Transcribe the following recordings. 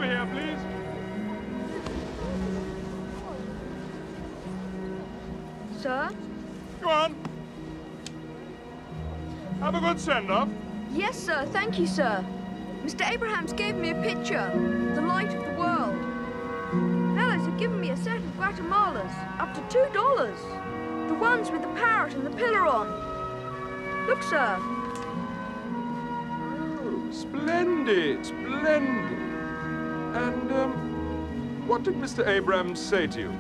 Over here, please. Sir? Go on. Have a good send-off. Yes, sir. Thank you, sir. Mr. Abrahams gave me a picture, the light of the world. Fellows have given me a set of Guatemalas, up to $2. The ones with the parrot and the pillar on. Look, sir. Oh, splendid, splendid. And, what did Mr. Abrahams say to you?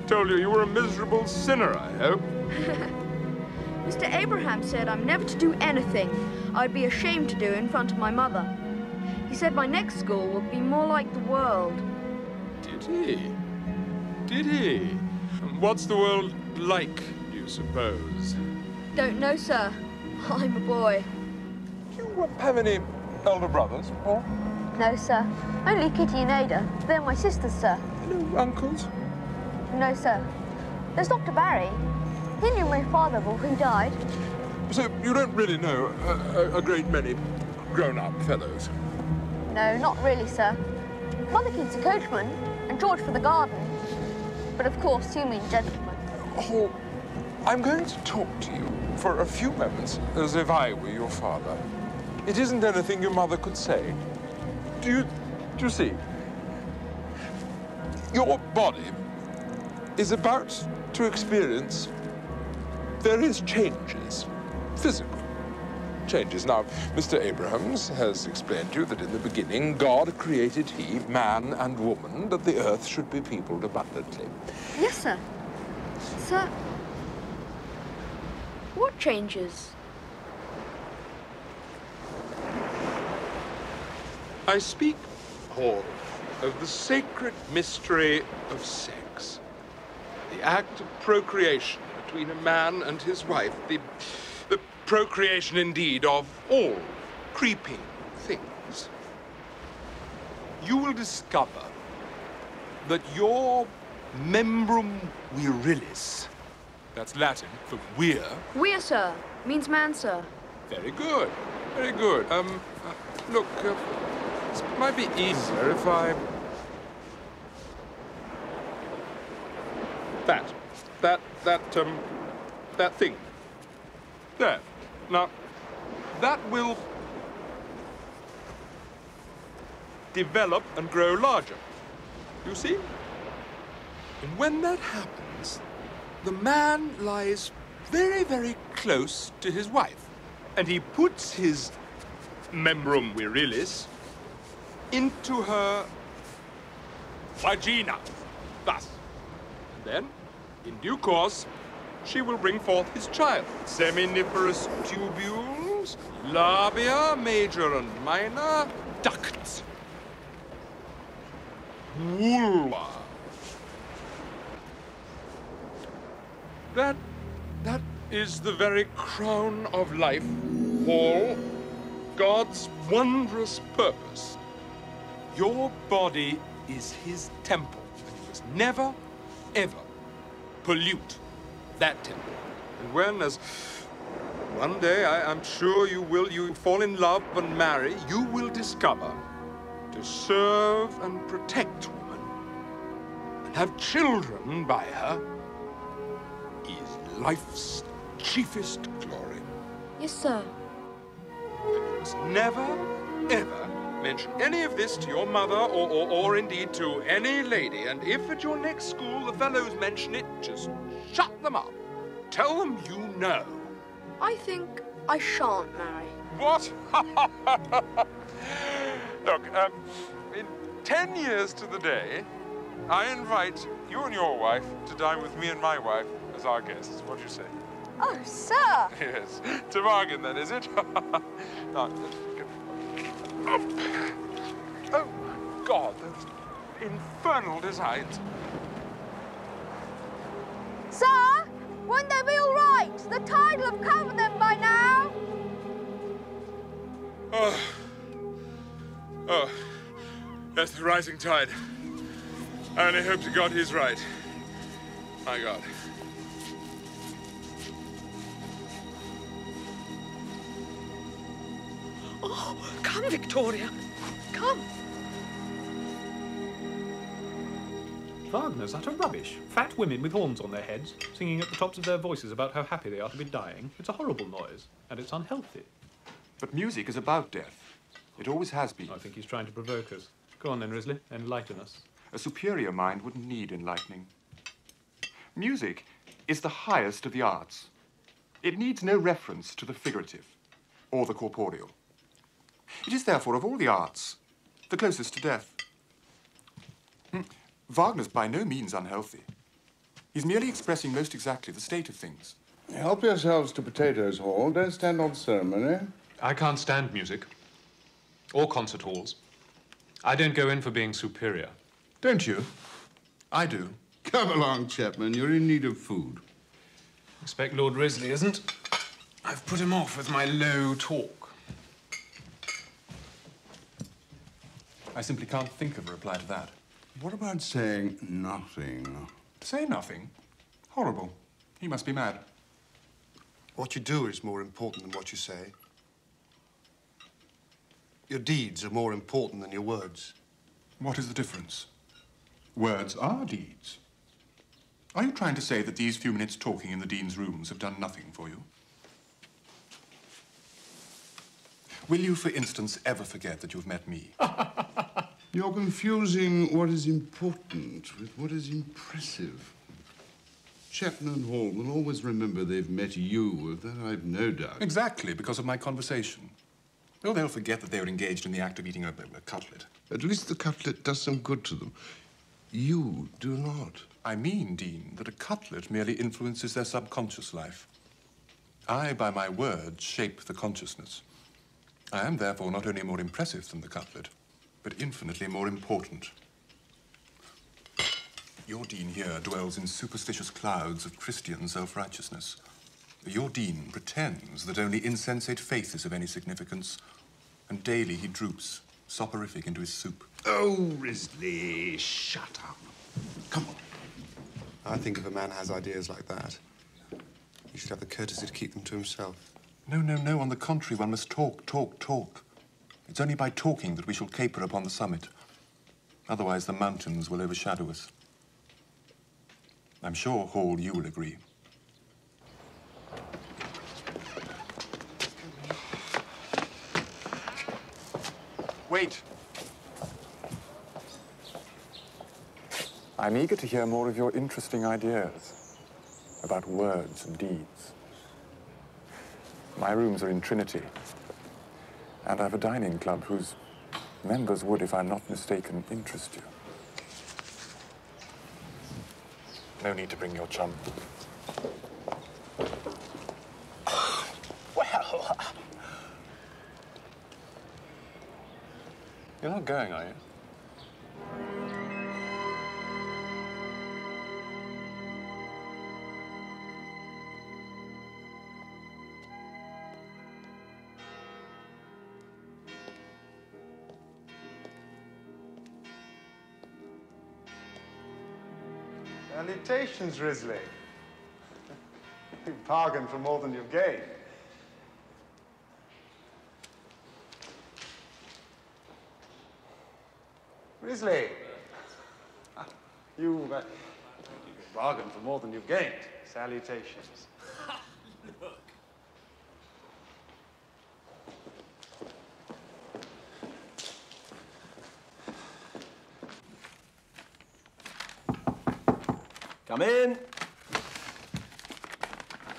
Told you were a miserable sinner, I hope. Mr. Abraham said I'm never to do anything I'd be ashamed to do in front of my mother. He said my next school would be more like the world. Did he? Did he? And what's the world like, do you suppose? Don't know, sir. I'm a boy. Do you have any elder brothers, or? No, sir. Only Kitty and Ada. They're my sisters, sir. No uncles? No, sir. There's Dr. Barry. He knew my father before he died. So you don't really know a great many grown-up fellows? No, not really, sir. Mother keeps a coachman, and George for the garden. But of course, you mean gentlemen. Oh, I'm going to talk to you for a few moments as if I were your father. It isn't anything your mother could say. Do you see? Your body is about to experience various changes, physical changes. Now, Mr. Abrahams has explained to you that in the beginning, God created he, man and woman, that the earth should be peopled abundantly. Yes, sir. Sir, what changes? I speak, Paul, of the sacred mystery of sex. The act of procreation between a man and his wife. The procreation, indeed, of all creeping things. You will discover that your membrum virilis, that's Latin for weir. Weir, sir. Means man, sir. Very good. Very good. Look, this might be easier if I... That thing. There. Now, that will develop and grow larger. You see? And when that happens, the man lies very, very close to his wife. And he puts his membrum virilis into her vagina. Thus. And then, in due course, she will bring forth his child. Seminiferous tubules, labia, major and minor, ducts. Vulva. That is the very crown of life, Paul. God's wondrous purpose. Your body is his temple, and you must never, ever pollute that temple. And when, as one day I'm sure you fall in love and marry, you will discover to serve and protect woman and have children by her is life's chiefest glory. Yes, sir. And you must never, ever mention any of this to your mother or indeed to any lady. And if at your next school the fellows mention it, just shut them up. Tell them you know. I think I shan't marry. What? Look, in 10 years to the day, I invite you and your wife to dine with me and my wife as our guests. What do you say? Oh, sir! Yes. To bargain, then, is it? Now, oh, God, those infernal designs. Sir, won't they be all right? The tide will have covered them by now. Oh, that's the rising tide. I only hope to God he's right. My God. Oh, come, Victoria. Come. Wagner's utter rubbish. Fat women with horns on their heads, singing at the tops of their voices about how happy they are to be dying. It's a horrible noise, and it's unhealthy. But music is about death. It always has been. I think he's trying to provoke us. Go on then, Risley, enlighten us. A superior mind wouldn't need enlightening. Music is the highest of the arts. It needs no reference to the figurative or the corporeal. It is therefore, of all the arts, the closest to death. Wagner's by no means unhealthy. He's merely expressing most exactly the state of things. Help yourselves to potatoes, Hall. Don't stand on ceremony. I can't stand music. Or concert halls. I don't go in for being superior. Don't you? I do. Come along, Chapman. You're in need of food. Expect Lord Risley isn't. I've put him off with my low talk. I simply can't think of a reply to that. What about saying nothing? Say nothing? Horrible. He must be mad. What you do is more important than what you say. Your deeds are more important than your words. What is the difference? Words are deeds. Are you trying to say that these few minutes talking in the Dean's rooms have done nothing for you? Will you, for instance, ever forget that you've met me? You're confusing what is important with what is impressive. Chapman and Hall will always remember they've met you, of that I've no doubt. Exactly, because of my conversation. Or they'll forget that they were engaged in the act of eating a cutlet. At least the cutlet does some good to them. You do not. I mean, Dean, that a cutlet merely influences their subconscious life. I, by my words, shape the consciousness. I am, therefore, not only more impressive than the cutlet, but infinitely more important. Your Dean here dwells in superstitious clouds of Christian self-righteousness. Your Dean pretends that only insensate faith is of any significance, and daily he droops, soporific, into his soup. Oh, Risley, shut up. Come on. I think if a man has ideas like that, he should have the courtesy to keep them to himself. No, no, no. On the contrary, one must talk, talk, talk. It's only by talking that we shall caper upon the summit. Otherwise, the mountains will overshadow us. I'm sure, Hall, you will agree. Wait. I'm eager to hear more of your interesting ideas about words and deeds. My rooms are in Trinity, and I have a dining club whose members would, if I'm not mistaken, interest you. No need to bring your chum. Well... You're not going, are you? Salutations, Risley. You've bargained for more than you've gained. Risley, you bargained for more than you've gained. Salutations. Look. Come in.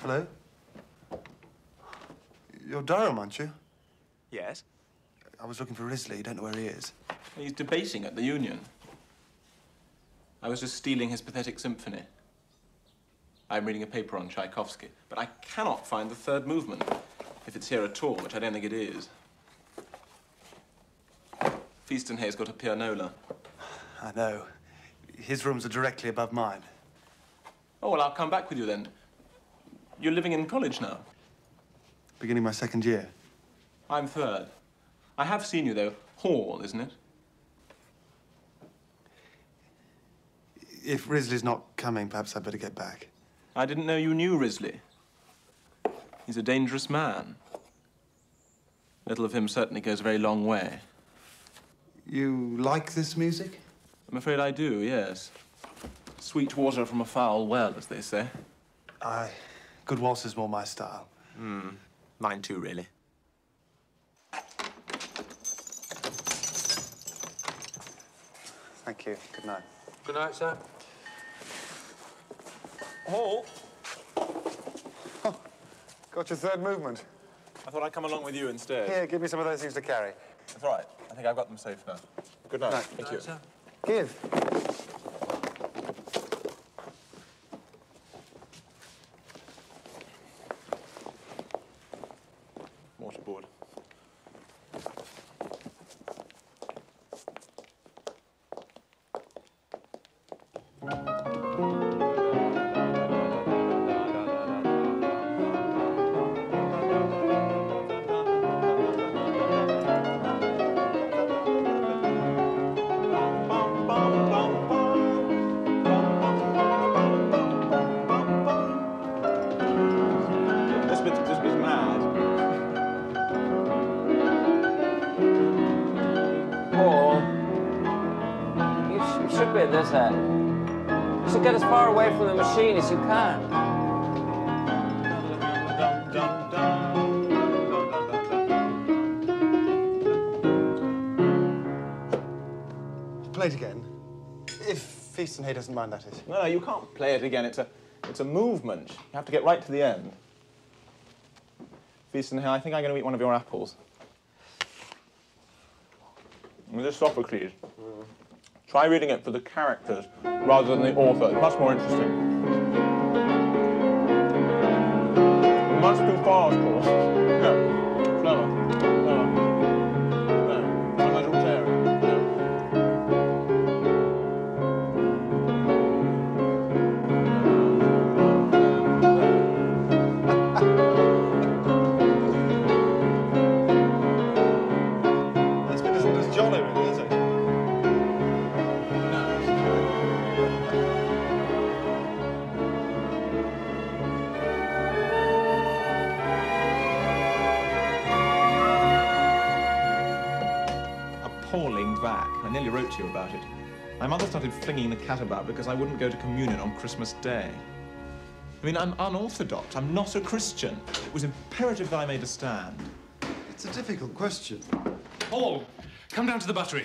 Hello? You're Durham, aren't you? Yes? I was looking for Risley. You don't know where he is. He's debating at the Union. I was just stealing his pathetic symphony. I'm reading a paper on Tchaikovsky, but I cannot find the third movement, if it's here at all, which I don't think it is. Feastonhay's got a pianola. I know. His rooms are directly above mine. Oh, well, I'll come back with you then. You're living in college now? Beginning my second year. I'm third. I have seen you, though. Hall, isn't it? If Risley's not coming, perhaps I'd better get back. I didn't know you knew Risley. He's a dangerous man. Little of him certainly goes a very long way. You like this music? I'm afraid I do, yes. Sweet water from a foul well, as they say. Aye. Good waltz is more my style. Mine too, really. Thank you. Good night. Good night, sir. Hall? Got your third movement. I thought I'd come along with you instead. Here, give me some of those things to carry. That's all right. I think I've got them safe now. Good night. Night. Thank you. Sir. Give. Mortarboard. This bit's mad. Paul, you should be at this end. You should get as far away from the machine as you can. Play it again. If Feast and Hay doesn't mind, that is. No, you can't play it again. It's a movement. You have to get right to the end. Feast and Hay, I think I'm going to eat one of your apples. This is Sophocles. Try reading it for the characters rather than the author. It's much more interesting. Much too fast, Paul. No. Slower. Slower. No. Otherwise you'll tear it. No. This bit isn't as jolly, really, is it? Appalling back. I nearly wrote to you about it. My mother started flinging the cat about because I wouldn't go to communion on Christmas Day. I mean, I'm unorthodox. I'm not a Christian. It was imperative that I made a stand. It's a difficult question. Paul, come down to the buttery.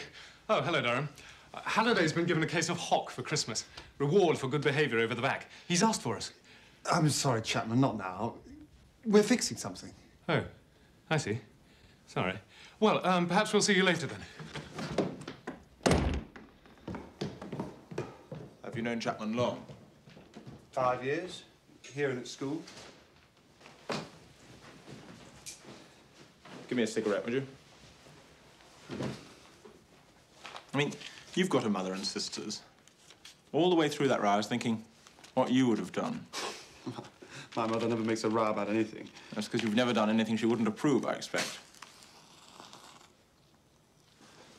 Oh, hello, Durham. Halliday's been given a case of hock for Christmas. Reward for good behaviour over the back. He's asked for us. I'm sorry, Chapman, not now. We're fixing something. Oh, I see. Sorry. Well, perhaps we'll see you later then. Have you known Chapman long? 5 years, here and at school. Give me a cigarette, would you? I mean, you've got a mother and sisters. All the way through that row, I was thinking what you would have done. My mother never makes a row about anything. That's because you've never done anything she wouldn't approve, I expect.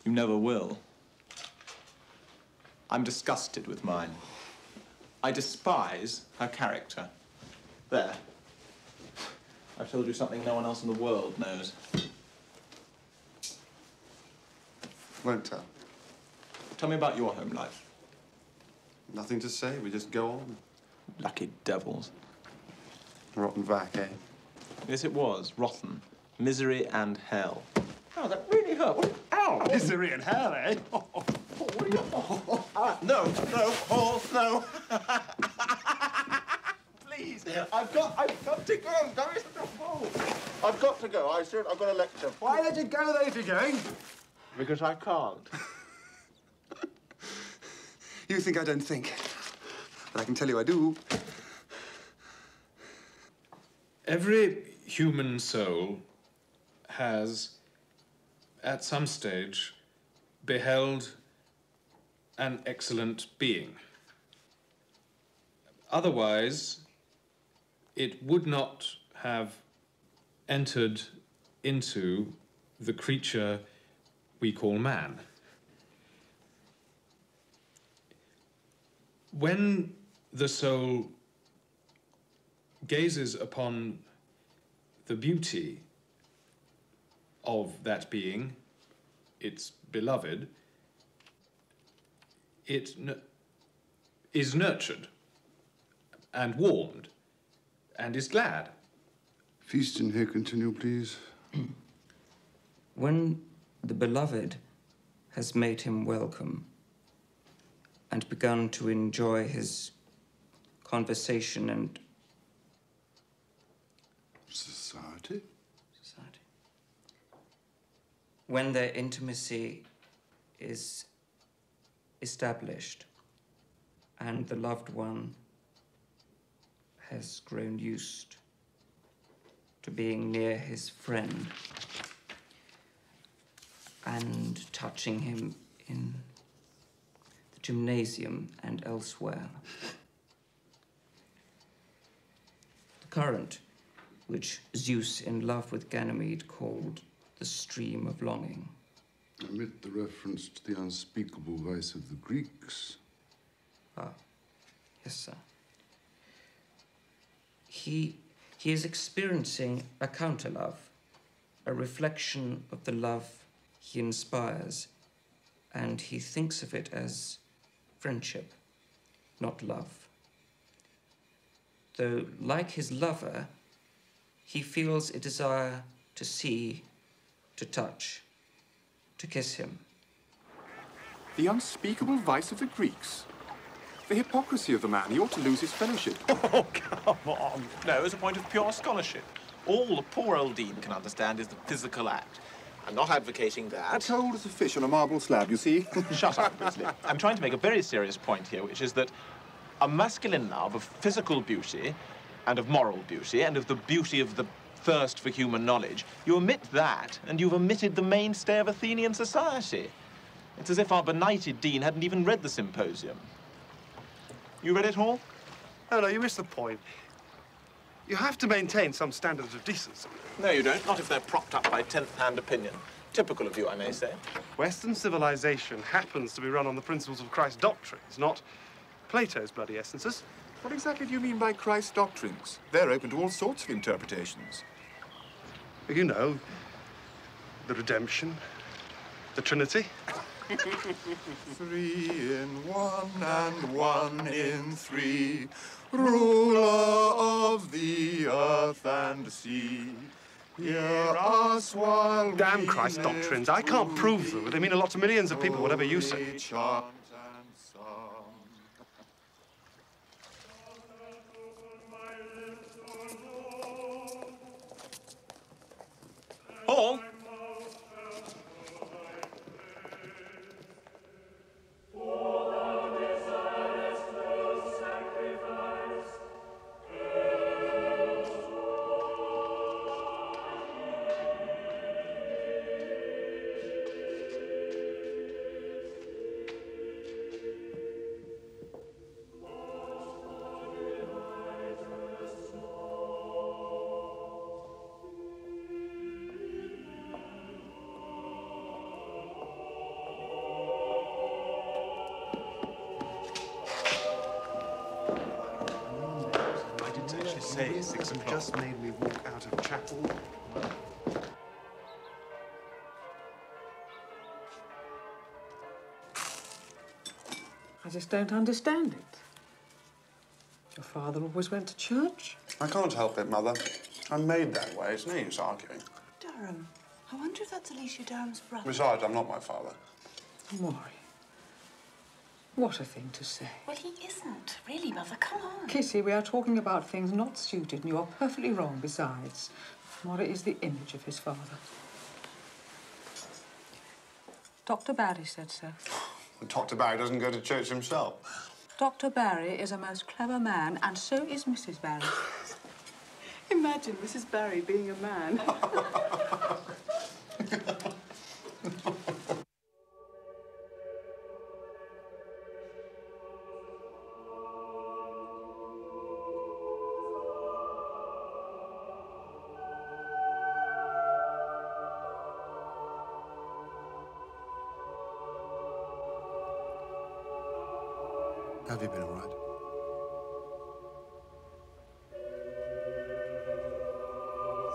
You never will. I'm disgusted with mine. I despise her character. There. I've told you something no one else in the world knows. Won't tell. Tell me about your home life. Nothing to say, we just go on. Lucky devils. Rotten vac, eh? Yes, it was. Rotten. Misery and hell. Oh, that really hurt. What? Ow! Misery and hell, eh? No, Paul, no. Please, I've got to go. Don't be such a fool. I've got to go. I've got a lecture. Why don't you go there if you're going? Because I can't. You think I don't think, but I can tell you I do. Every human soul has, at some stage, beheld an excellent being. Otherwise, it would not have entered into the creature we call man. When the soul gazes upon the beauty of that being, its beloved, it is nurtured and warmed and is glad. Feast and here continue, please. When the beloved has made him welcome and begun to enjoy his conversation and Society? society. When their intimacy is established and the loved one has grown used to being near his friend and touching him in the gymnasium and elsewhere. The current, which Zeus in love with Ganymede called the stream of longing. Omit the reference to the unspeakable vice of the Greeks. Ah, yes, sir. He is experiencing a counter-love, a reflection of the love he inspires, and he thinks of it as friendship, not love. Though, like his lover, he feels a desire to see, to touch, to kiss him. The unspeakable vice of the Greeks. The hypocrisy of the man. He ought to lose his fellowship. Oh, come on. No, as a point of pure scholarship. All the poor old dean can understand is the physical act. I'm not advocating that. Cold as a fish on a marble slab, you see. Shut up, Weasley. I'm trying to make a very serious point here, which is that a masculine love of physical beauty and of moral beauty and of the beauty of the thirst for human knowledge, you omit that and you've omitted the mainstay of Athenian society. It's as if our benighted dean hadn't even read the symposium. You read it all? Oh, no, you missed the point. You have to maintain some standards of decency. No, you don't. Not if they're propped up by 10th-hand opinion. Typical of you, I may say. Western civilization happens to be run on the principles of Christ's doctrines, not Plato's bloody essences. What exactly do you mean by Christ's doctrines? They're open to all sorts of interpretations. You know, the redemption, the Trinity. 3 in 1 and 1 in 3, ruler of the earth and sea. Hear us while Damn Christ's doctrines. I can't prove them, but they mean a lot to millions of people, whatever you say. Chant and song. Paul? Say 6 o'clock. Just made me walk out of chapel. I just don't understand it. Your father always went to church. I can't help it, Mother. I'm made that way. It's no use arguing. Durham. I wonder if that's Alicia Durham's brother. Besides, I'm not my father. Maury. What a thing to say. Well, he isn't. Really, Mother, come on. Kissy, we are talking about things not suited, and you are perfectly wrong besides. Maury is the image of his father. Dr. Barry said so. Dr. Barry doesn't go to church himself. Dr. Barry is a most clever man, and so is Mrs. Barry. Imagine Mrs. Barry being a man. Have you been all right?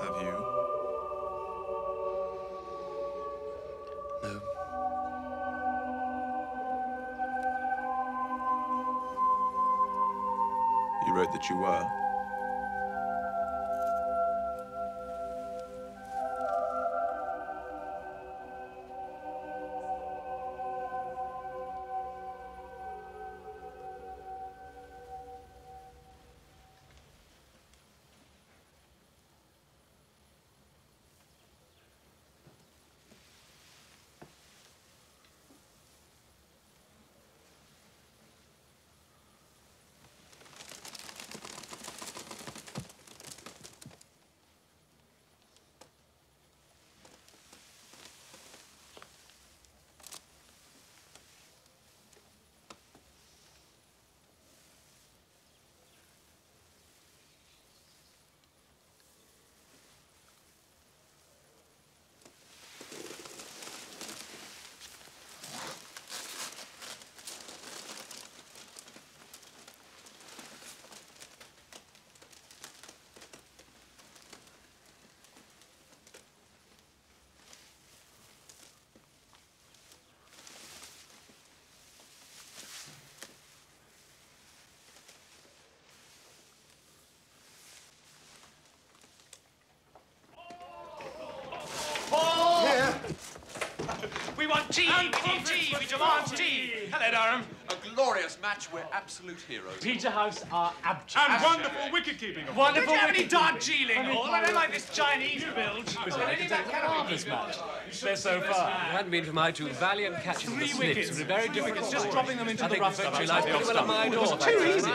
Have you? No. You wrote that you were. We want tea! We need tea! We demand tea! Hello, Durham. A glorious match. We're absolute heroes. Peterhouse are abject. And wonderful wicket-keeping. Wonderful wicket Darjeeling Hall. I don't like this Chinese build. Marvellous match. So far. If it hadn't been for my two valiant catches of the Smiths, it would be very different. Wickets just dropping them into the rough. I think this lies pretty well at my door. Too easy.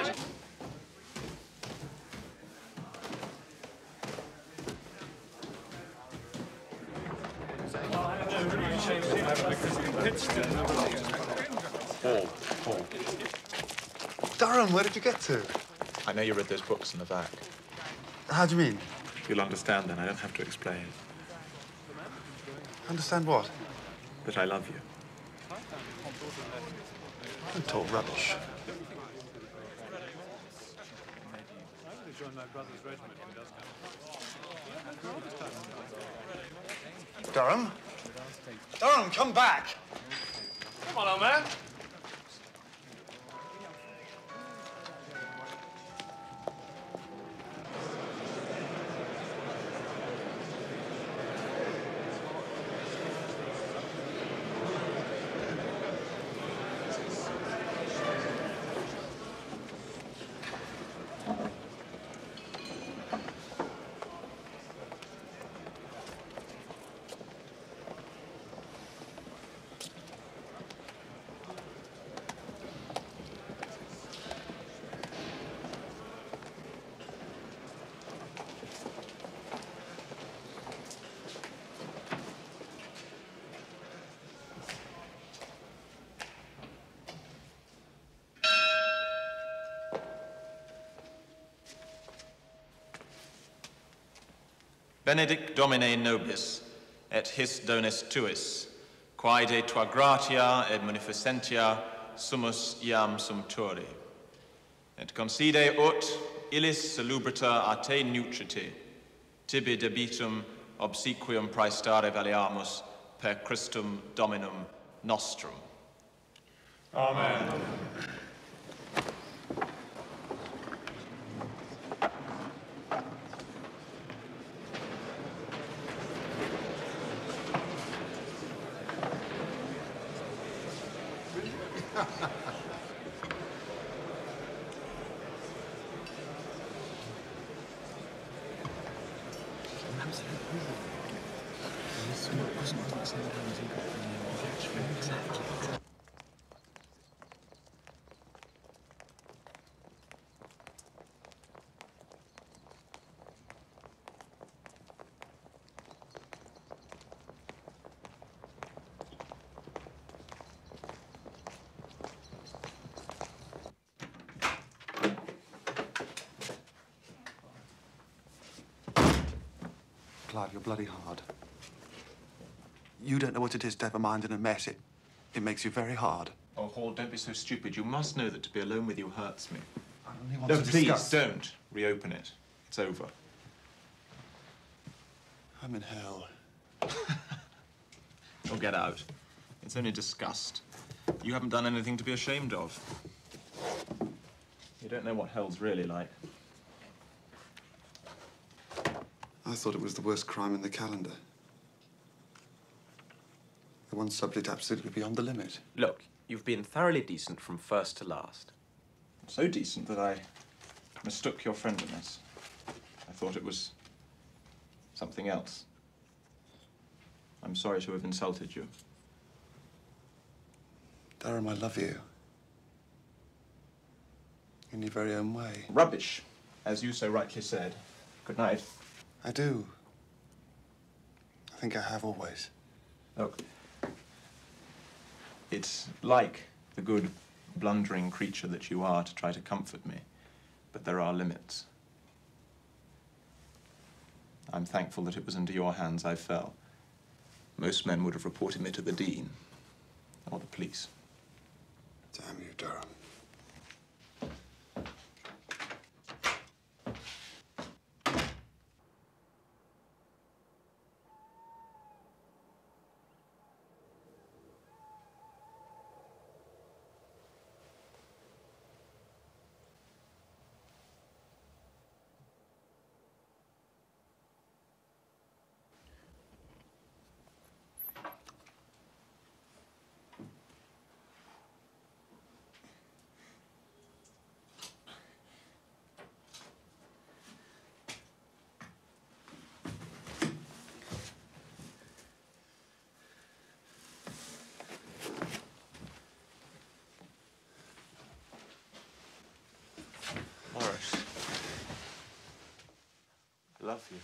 Paul. Durham, where did you get to? I know you read those books in the back. How do you mean? You'll understand then. I don't have to explain. Understand what? That I love you. Don't talk rubbish. Durham? Durham, come back! Come on, old man. Benedict Domine nobis, et his donis tuis, quae de tua gratia et munificentia sumus iam sumpturi. Et concede ut illis salubrita a te nutriti, tibi debitum obsequium praestare valeamus per Christum Dominum nostrum. Amen. Clive, you're bloody hard. You don't know what it is to have a mind in a mess. It makes you very hard. Oh, Hall, don't be so stupid. You must know that to be alone with you hurts me. I only want No, to please, discuss. don't. Reopen it. It's over. I'm in hell. Oh, get out. It's only disgust. You haven't done anything to be ashamed of. You don't know what hell's really like. I thought it was the worst crime in the calendar. The one subject absolutely beyond the limit. Look, you've been thoroughly decent from first to last. So decent that I mistook your friendliness. I thought it was something else. I'm sorry to have insulted you. Durham, I love you. In your very own way. Rubbish, as you so rightly said. Good night. I do. I think I have always. Look, it's like the good, blundering creature that you are to try to comfort me, but there are limits. I'm thankful that it was into your hands I fell. Most men would have reported me to the Dean or the police. Damn you, Durham. Morris. I love you.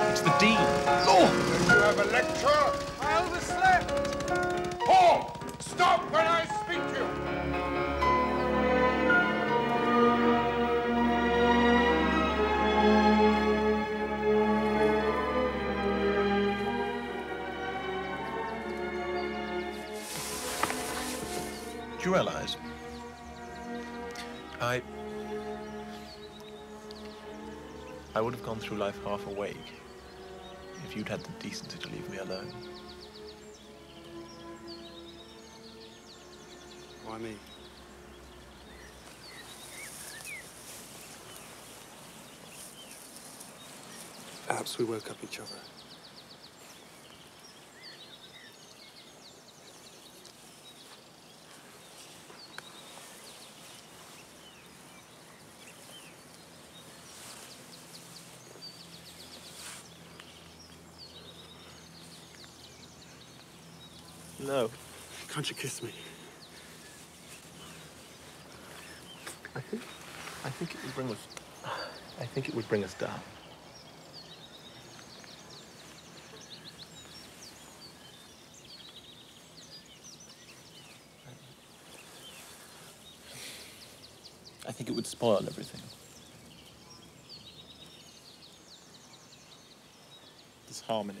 It's the Dean. Lord! Did you have a lecture? I overslept. Paul! Stop when I speak to you! Do you realize? I would have gone through life half awake if you'd had the decency to leave me alone. Why me? Perhaps we woke up each other. No. Can't you kiss me? I think it would bring us. I think it would bring us down. I think it would spoil everything. This harmony.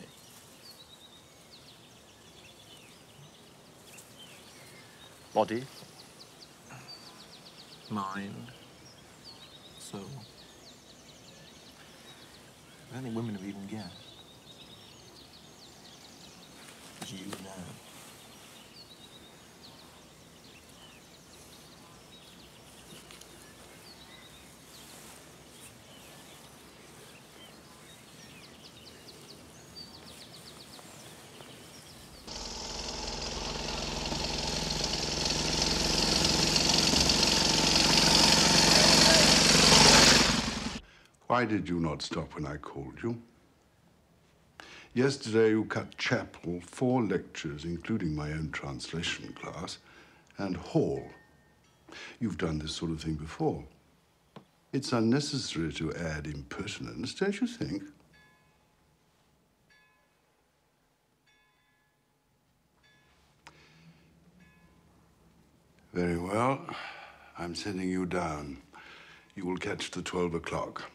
Body, mind, soul. I don't think women have even guessed. As you know. Why did you not stop when I called you? Yesterday you cut chapel, 4 lectures, including my own translation class, and hall. You've done this sort of thing before. It's unnecessary to add impertinence, don't you think? Very well. I'm sending you down. You will catch the 12 o'clock.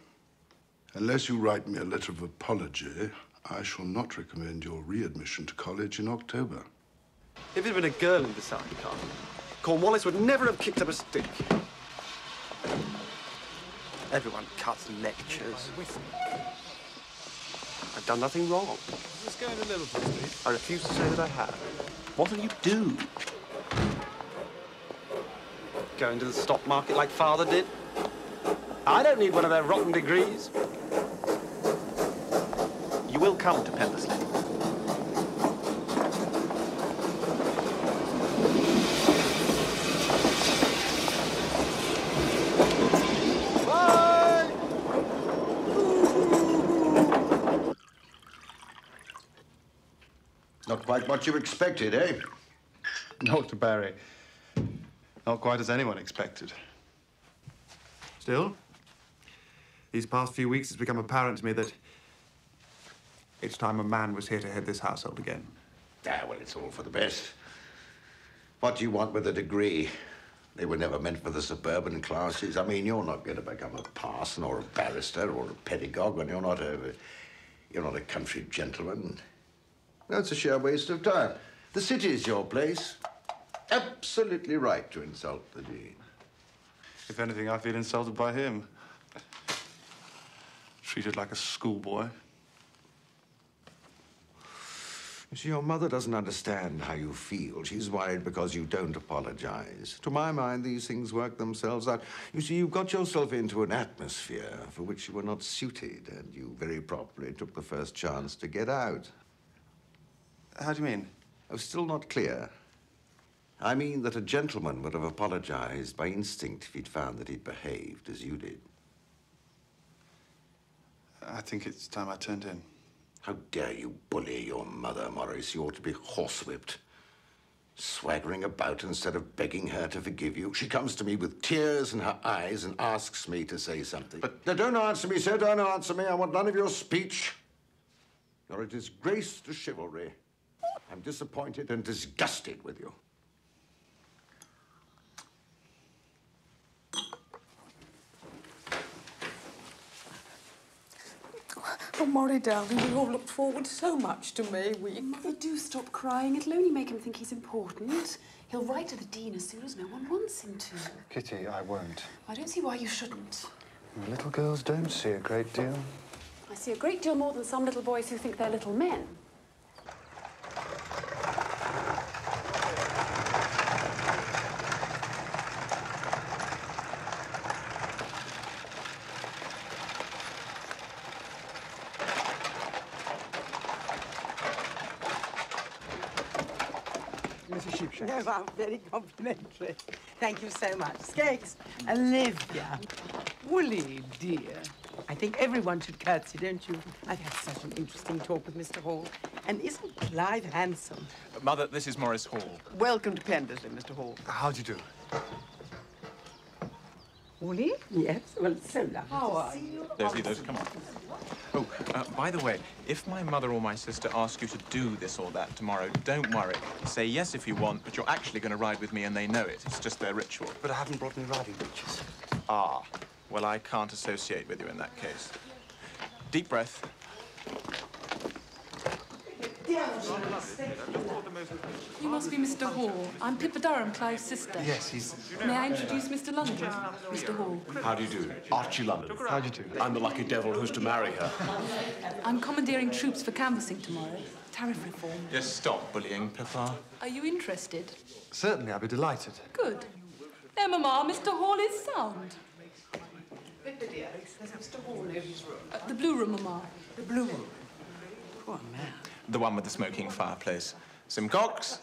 Unless you write me a letter of apology, I shall not recommend your readmission to college in October. If it had been a girl in the sidecar, Cornwallis would never have kicked up a stink. Everyone cuts lectures. I've done nothing wrong. Let's go into Liverpool Street. I refuse to say that I have. What'll you do? Go into the stock market like Father did? I don't need one of their rotten degrees. You will come to Pemberley. Not quite what you expected, eh? Dr. Barry. Not quite as anyone expected. Still, these past few weeks it's become apparent to me that it's time a man was here to head this household again. Ah, well, it's all for the best. What do you want with a degree? They were never meant for the suburban classes. I mean, you're not going to become a parson or a barrister or a pedagogue when you're not a country gentleman. That's a sheer waste of time. The city's your place. Absolutely right to insult the Dean. If anything, I feel insulted by him. Treated like a schoolboy. You see, your mother doesn't understand how you feel. She's worried because you don't apologize. To my mind, these things work themselves out. You see, you got yourself into an atmosphere for which you were not suited, and you very properly took the first chance to get out. How do you mean? Oh, still not clear. I mean that a gentleman would have apologized by instinct if he'd found that he'd behaved as you did. I think it's time I turned in. How dare you bully your mother, Maurice? You ought to be horsewhipped. Swaggering about instead of begging her to forgive you. She comes to me with tears in her eyes and asks me to say something. But now, don't answer me, sir. Don't answer me. I want none of your speech. You're a disgrace to chivalry. I'm disappointed and disgusted with you. Oh, Maury, darling, we all look forward so much to May week. Mother, do stop crying. It'll only make him think he's important. He'll write to the Dean as soon as no one wants him to. Kitty, I won't. I don't see why you shouldn't. Little girls don't see a great deal. I see a great deal more than some little boys who think they're little men. No, I'm very complimentary. Thank you so much. Skeggs, Olivia, Woolly, dear. I think everyone should curtsy, don't you? I've had such an interesting talk with Mr. Hall. And isn't Clive handsome? Mother, this is Maurice Hall. Welcome to Pendersley, Mr. Hall. How do you do? Woolly? Yes, well, so lovely. How are you? Those, come on. Oh, by the way, if my mother or my sister ask you to do this or that tomorrow, don't worry. Say yes if you want, but you're actually going to ride with me and they know it. It's just their ritual. But I haven't brought any riding breeches. Ah, well, I can't associate with you in that case. Deep breath. You must be Mr. Hall. I'm Pippa Durham, Clive's sister. Yes, he's... May I introduce Mr. London? Mr. Hall. How do you do? Archie London. How do you do? I'm the lucky devil who's to marry her. I'm commandeering troops for canvassing tomorrow. Tariff reform. Yes, stop bullying, Pippa. Are you interested? Certainly, I'll be delighted. Good. There, Mamma, Mr. Hall is sound. Pippa, dear, does Mr. Hall know his room? The blue room, Mamma. The blue room. Poor man. The one with the smoking fireplace. Some cocks.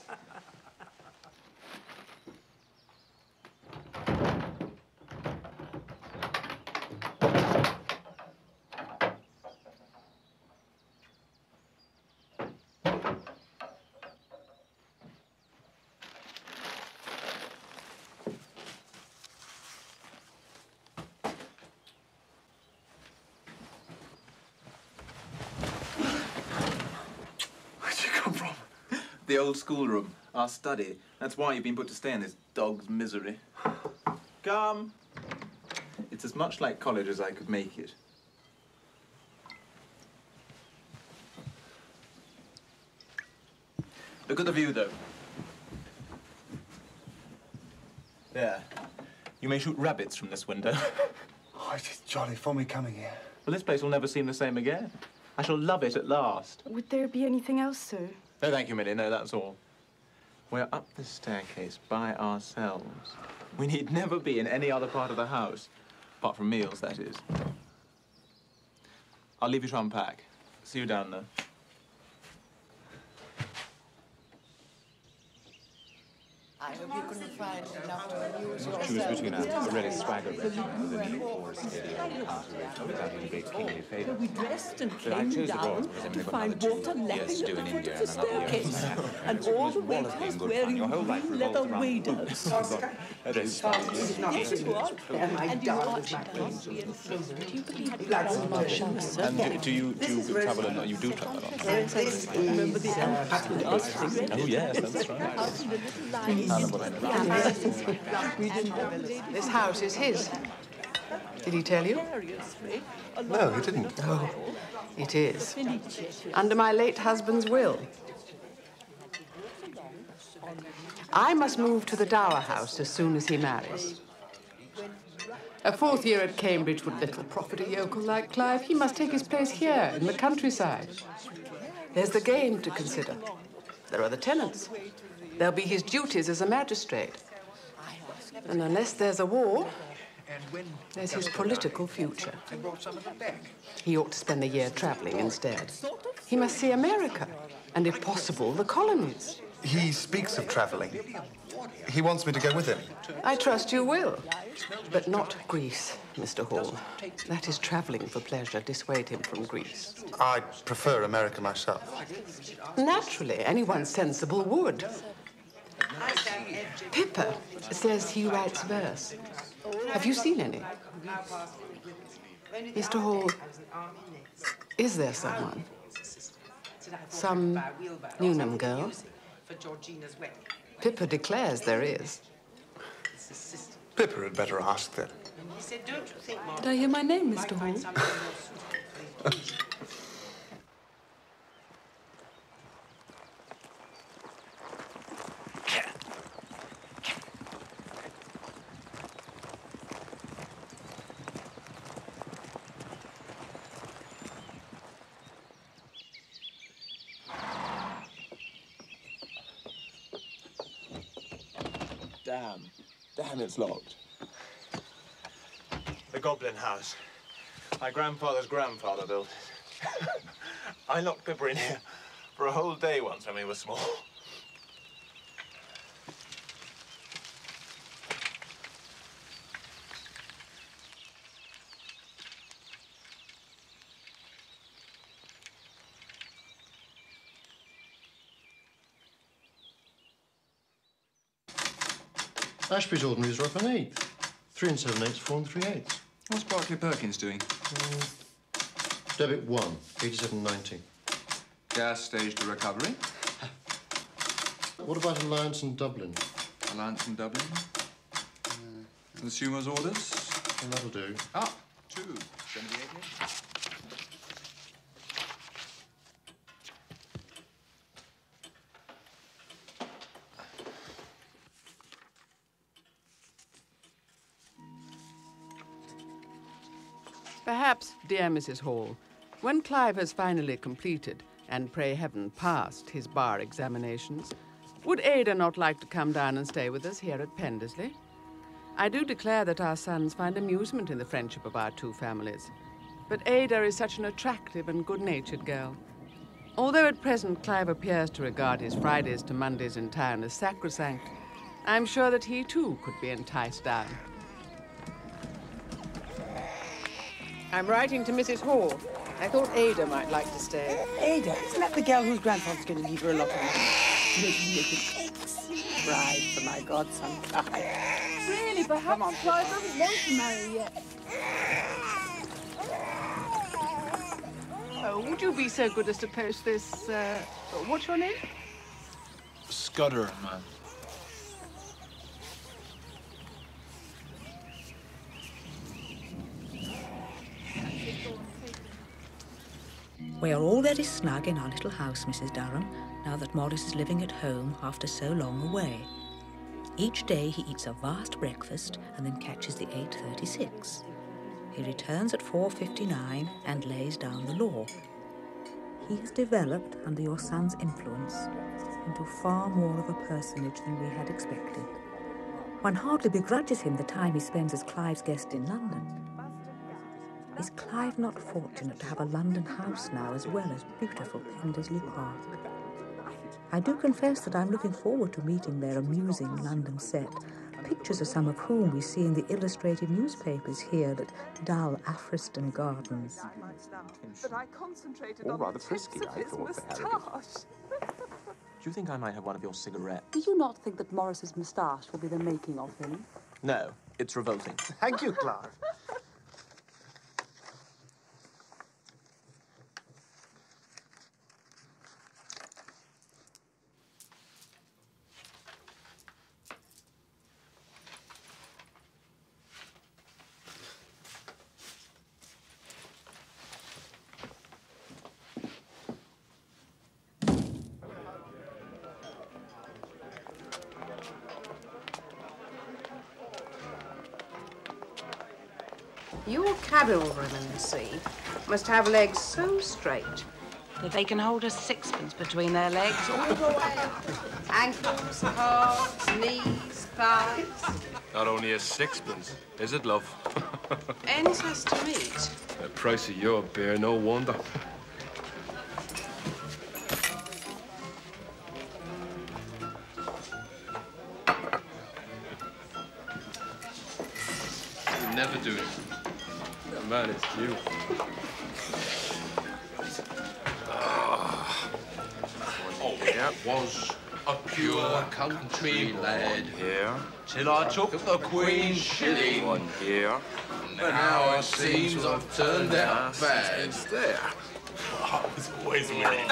The old schoolroom, our study. That's why you've been put to stay in this dog's misery. Come. It's as much like college as I could make it. Look at the view, though. There. You may shoot rabbits from this window. Oh, it is jolly fun me coming here. Well, this place will never seem the same again. I shall love it at last. Would there be anything else, sir? No, thank you, Millie. No, that's all. We're up the staircase by ourselves. We need never be in any other part of the house. Apart from meals, that is. I'll leave you to unpack. See you down there. I hope you can find enough news yourself. Choose between a really swagger regiment with a new Forster without any great kingly favour. We dressed and But I came chose the down royals because to find water lapping at the foot of the staircase. And all the waiters wearing green leather waders. Yes, you are. And you watch us. Do you believe And do you travel a lot? You do travel a lot? Remember the elephant asking? Oh, yes, that's right. This house is his. Did he tell you? No, he didn't. Oh, it is. Under my late husband's will. I must move to the dower house as soon as he marries. A fourth year at Cambridge would little profit a yokel like Clive. He must take his place here in the countryside. There's the game to consider. There are the tenants. There'll be his duties as a magistrate. And unless there's a war, there's his political future. He ought to spend the year traveling instead. He must see America, and if possible, the colonies. He speaks of travelling. He wants me to go with him. I trust you will. But not Greece, Mr. Hall. That is traveling for pleasure. Dissuade him from Greece. I prefer America myself. Naturally, anyone sensible would. Pippa says he writes verse. Have you seen any? Mr. Hall, is there someone? Some Newnham girl? Pippa declares there is. Pippa had better ask then. Did I hear my name, Mr. Hall? Damn, it's locked. The Goblin House. My grandfather's grandfather built it. I locked Pippa in here for a whole day once when we were small. Ashby's ordinaries are up an eighth. 3 7/8, 4 3/8. What's Barclay Perkins doing? Debit 1, 87.90. Gas stage to recovery. What about Alliance and Dublin? Alliance and Dublin. Consumer's orders. Well, that'll do. Up to 78. Perhaps, dear Mrs. Hall, when Clive has finally completed, and pray heaven passed, his bar examinations, would Ada not like to come down and stay with us here at Pendersley? I do declare that our sons find amusement in the friendship of our two families. But Ada is such an attractive and good-natured girl. Although at present Clive appears to regard his Fridays to Mondays in town as sacrosanct, I'm sure that he too could be enticed down. I'm writing to Mrs. Hall. I thought Ada might like to stay. Ada, isn't that the girl whose grandfather's going to leave her a lot of money? Making bride for my godson, Clive. Really, perhaps Clive doesn't want to marry yet. Oh, would you be so good as to post this, what's your name? Scudder, man. We are all very snug in our little house, Mrs. Durham, now that Maurice is living at home after so long away. Each day he eats a vast breakfast and then catches the 8:36. He returns at 4:59 and lays down the law. He has developed, under your son's influence, into far more of a personage than we had expected. One hardly begrudges him the time he spends as Clive's guest in London. Is Clive not fortunate to have a London house now as well as beautiful Pendersley Park? I do confess that I'm looking forward to meeting their amusing London set, pictures of some of whom we see in the illustrated newspapers here at dull Afriston Gardens. But I concentrated on rather frisky, I thought, for Harrogate. Do you think I might have one of your cigarettes? Do you not think that Morris's moustache will be the making of him? No, it's revolting. Thank you, Clive. Your cavalrymen, see, must have legs so straight that they can hold a sixpence between their legs all the way up. Ankles, calves, knees, thighs. Not only a sixpence, is it, love? Ends has to meet. The price of your beer, no wonder. You'll never do it. Man, it's you. Oh, that was a pure country lad. Here. Till I took the Queen's shilling. One here. And now it seems I've turned out bad. It's there. I was always winning.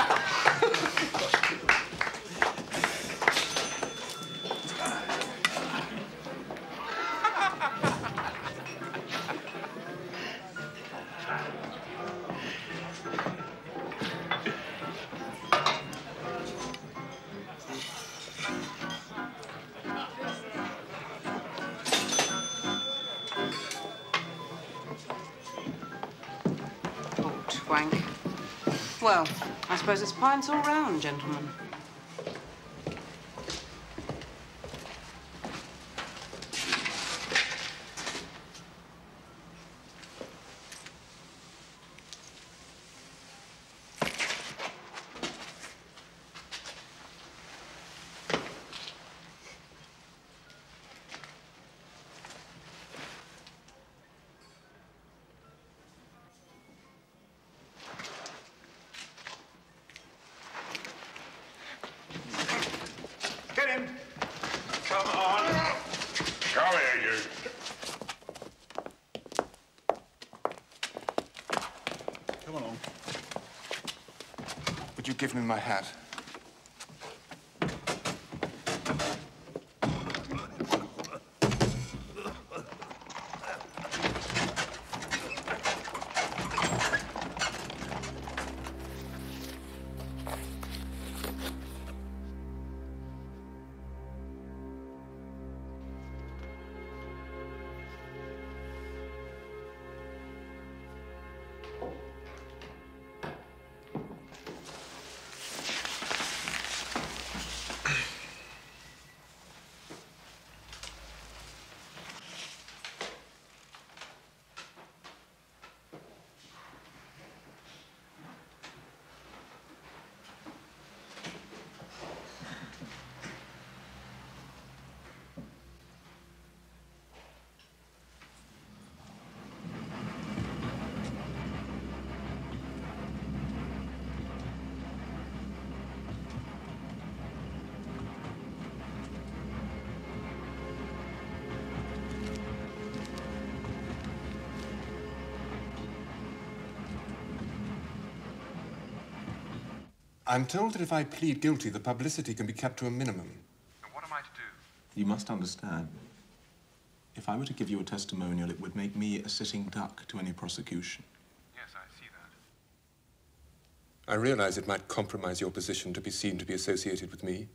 Wank. Well, I suppose it's pints all round, gentlemen. Give me my hat. I'm told that if I plead guilty, the publicity can be kept to a minimum. And what am I to do? You must understand. If I were to give you a testimonial, it would make me a sitting duck to any prosecution. Yes, I see that. I realize it might compromise your position to be seen to be associated with me.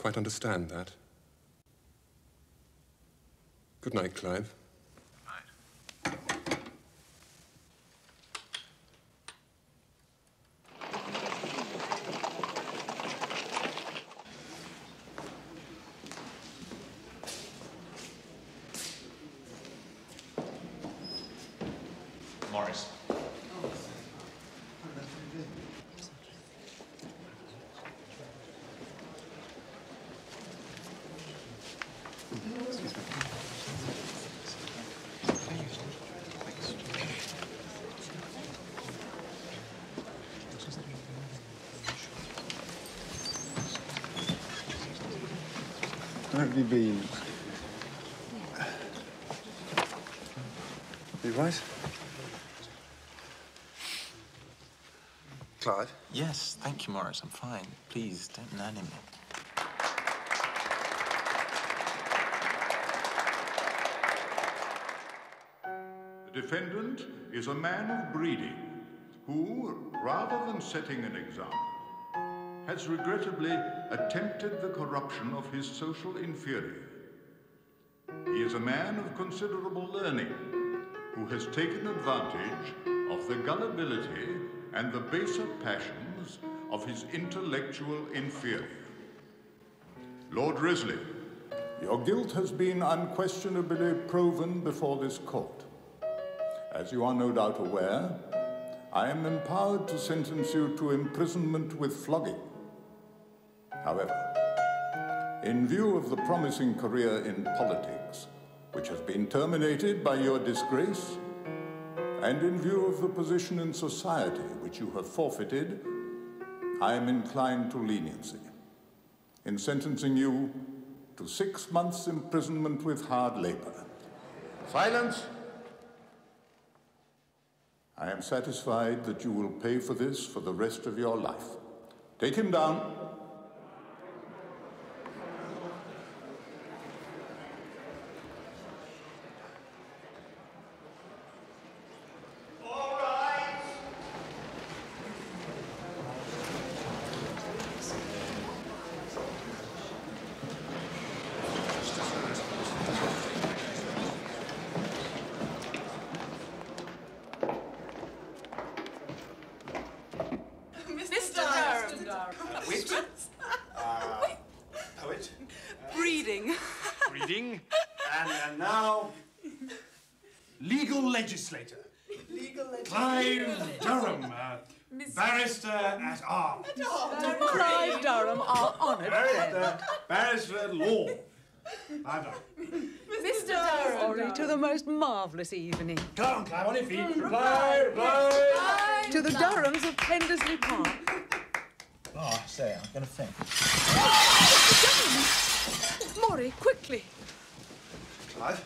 quite understand that. Good night, Clive. Maurice. Where have you been? You right? Clive? Yes, thank you, Maurice. I'm fine. Please, don't nanny me. The defendant is a man of breeding who, rather than setting an example, has regrettably attempted the corruption of his social inferior. He is a man of considerable learning who has taken advantage of the gullibility and the baser passions of his intellectual inferior. Lord Risley, your guilt has been unquestionably proven before this court. As you are no doubt aware, I am empowered to sentence you to imprisonment with flogging. However, in view of the promising career in politics, which has been terminated by your disgrace, and in view of the position in society which you have forfeited, I am inclined to leniency in sentencing you to 6 months' imprisonment with hard labor. Silence! I am satisfied that you will pay for this for the rest of your life. Take him down. Poet. Breeding. Breeding. And now, legal legislator. Clive Durham, barrister at arms. Clive Durham, our honoured friend. Barrister at law. Mr. Durham. Sorry, to the most marvellous evening. Come on, Clive, on your feet. Reply. To the Durhams of Pendersley Park. Oh, I say, I'm going to think. Maury, quickly. Clive.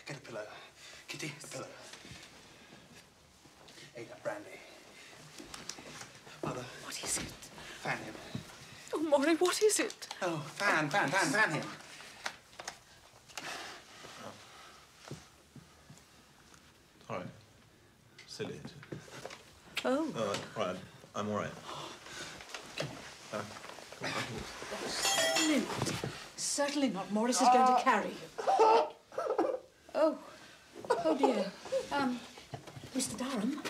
Get a pillow. Kitty, a pillow. Ada, brandy. Mother. What is it? Fan him. Oh, Maury, what is it? Oh, fan him. All right. Silly. Oh. Right. I'm all right. Certainly not. Maurice is going to carry you. Oh. Oh, dear. Mr. Durham.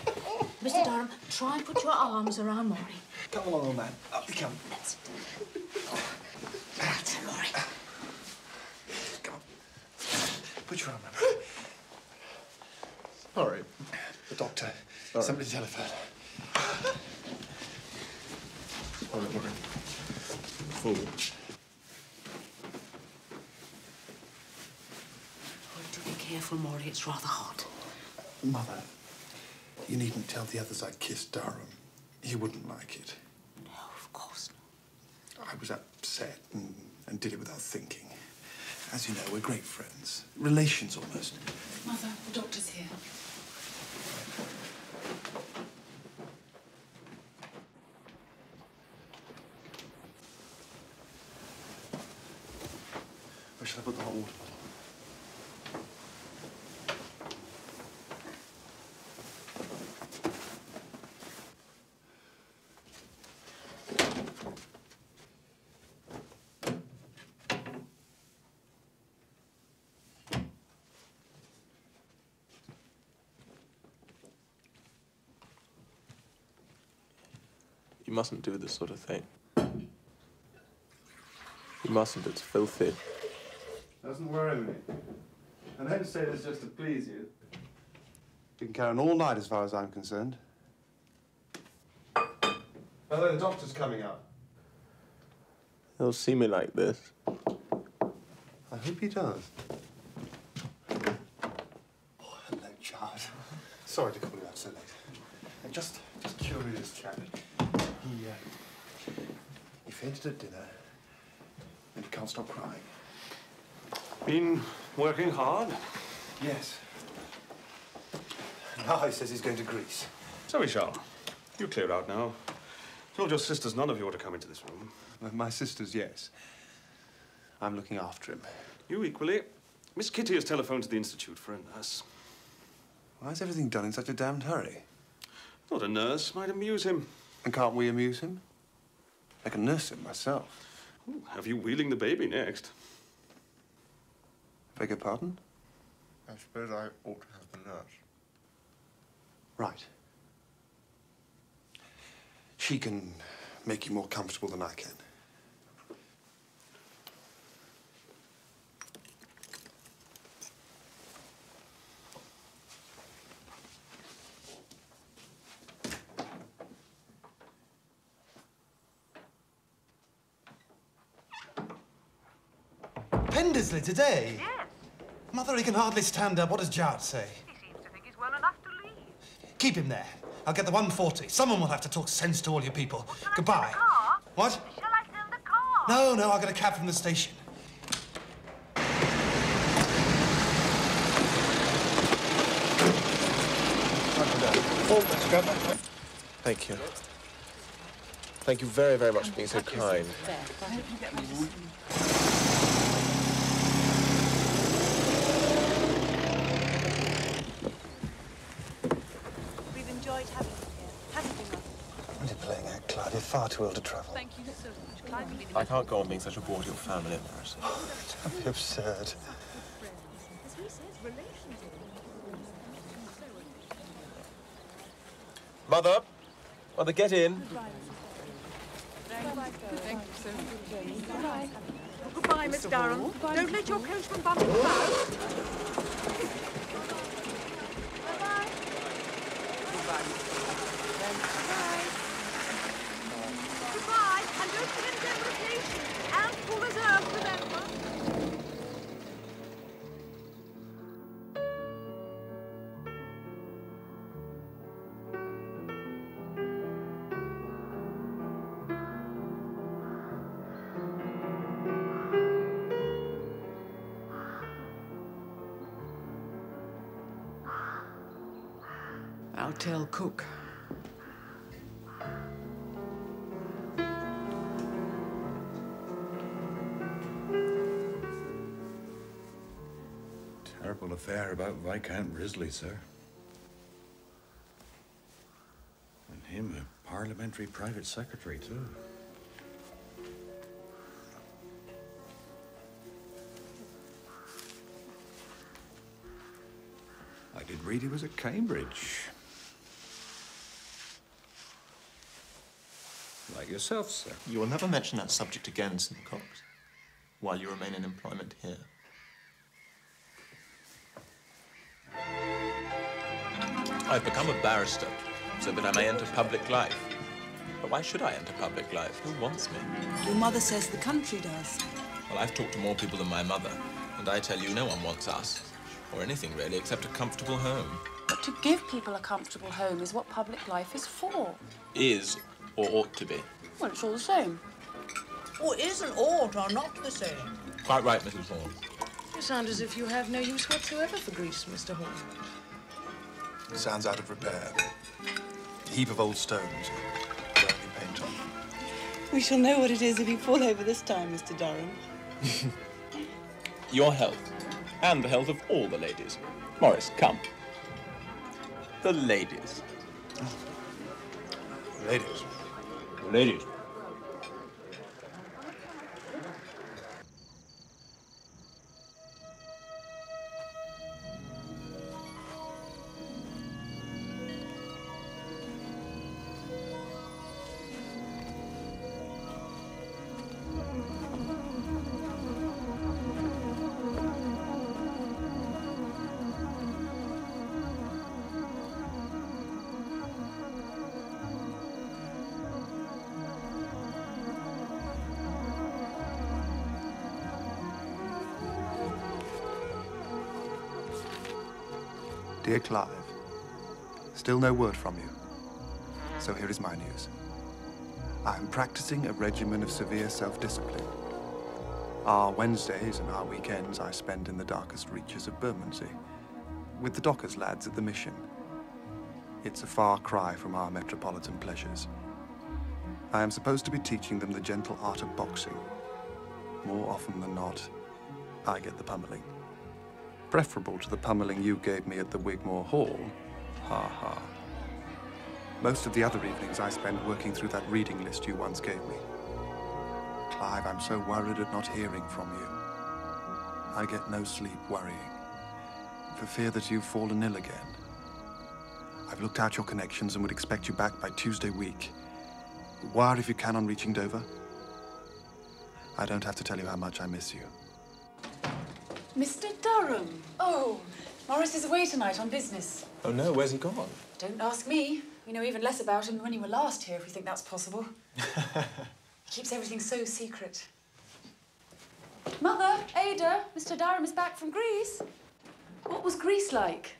Mr. Durham, try and put your arms around Maury. Come along, old man. Up you come. That's it. Right, Maury. Come on. Put your arm around me. All right. The doctor. Somebody telephone. All right, Maury. Forward. Oh, do be careful, Maury. It's rather hot. Mother, you needn't tell the others I kissed Durham. He wouldn't like it. No, of course not. I was upset and did it without thinking. As you know, we're great friends. Relations, almost. Mother, the doctor's here. Where shall I put the hot water bottle? mustn't do this sort of thing. You mustn't, it's filthy. Doesn't worry me. I don't say this just to please you. You can carry on all night as far as I'm concerned. Although the doctor's coming up. He'll see me like this. I hope he does. Oh, hello, Chad. Sorry to call you out so late. Just curious, Chad. He fainted at dinner, and he can't stop crying. Been working hard? Yes. Now he says he's going to Greece. So we shall. You clear out now. Told your sisters none of you are to come into this room. My sisters, yes. I'm looking after him. You equally. Miss Kitty has telephoned to the Institute for a nurse. Why is everything done in such a damned hurry? Thought a nurse might amuse him. And can't we amuse him? I can nurse him myself. Ooh, have you wheeling the baby next? Beg your pardon? I suppose I ought to have the nurse. Right. She can make you more comfortable than I can. Pendersley today? Yes. Mother, he can hardly stand up. What does Jard say? He seems to think he's well enough to leave. Keep him there. I'll get the 140. Someone will have to talk sense to all you people. Well, Goodbye. Shall I send the car? What? Shall I send the car? No, I'll get a cab from the station. Thank you. Thank you very, very much for being so kind. We've enjoyed having you here, haven't we, Mother? What are you playing at, Clyde? You're far too ill to travel. Thank you so much. Clive, I can't go on being such a bore to your family, Maurice. Don't be absurd. Mother! Mother, get in. Thank you so much. Goodbye. Goodbye, Miss Durham. Don't let your coachman bump you out. Bye-bye. Goodbye, and don't forget to get rotation and full reserve, remember. I'll tell Cook. Terrible affair about Viscount Risley, sir. And him a parliamentary private secretary, too. I did read he was at Cambridge. Like yourself, sir. You will never mention that subject again, St. Cox, while you remain in employment here. I've become a barrister so that I may enter public life. But why should I enter public life? Who wants me? Your mother says the country does. Well, I've talked to more people than my mother, and I tell you, no one wants us, or anything really, except a comfortable home. But to give people a comfortable home is what public life is for. Is, or ought to be. Well, it's all the same. Or is and ought are not the same. Quite right, Mrs. Horn. You sound as if you have no use whatsoever for Greece, Mr. Horn. It sounds out of repair. A heap of old stones. Without any paint on. We shall know what it is if you fall over this time, Mr. Durham. Your health, and the health of all the ladies. Maurice, come. The ladies. Ladies. Ladies. Dear Clive, still no word from you. So here is my news. I am practicing a regimen of severe self-discipline. Our Wednesdays and our weekends I spend in the darkest reaches of Bermondsey, with the dockers lads at the mission. It's a far cry from our metropolitan pleasures. I am supposed to be teaching them the gentle art of boxing. More often than not, I get the pummeling. Preferable to the pummeling you gave me at the Wigmore Hall. Ha ha. Most of the other evenings I spend working through that reading list you once gave me. Clive, I'm so worried at not hearing from you. I get no sleep worrying, for fear that you've fallen ill again. I've looked out your connections and would expect you back by Tuesday week. Wire if you can on reaching Dover. I don't have to tell you how much I miss you. Mr. Durham. Oh, Maurice is away tonight on business. Oh, no, where's he gone? Don't ask me. We know even less about him than when you were last here, if we think that's possible. He keeps everything so secret. Mother, Ada, Mr. Durham is back from Greece. What was Greece like?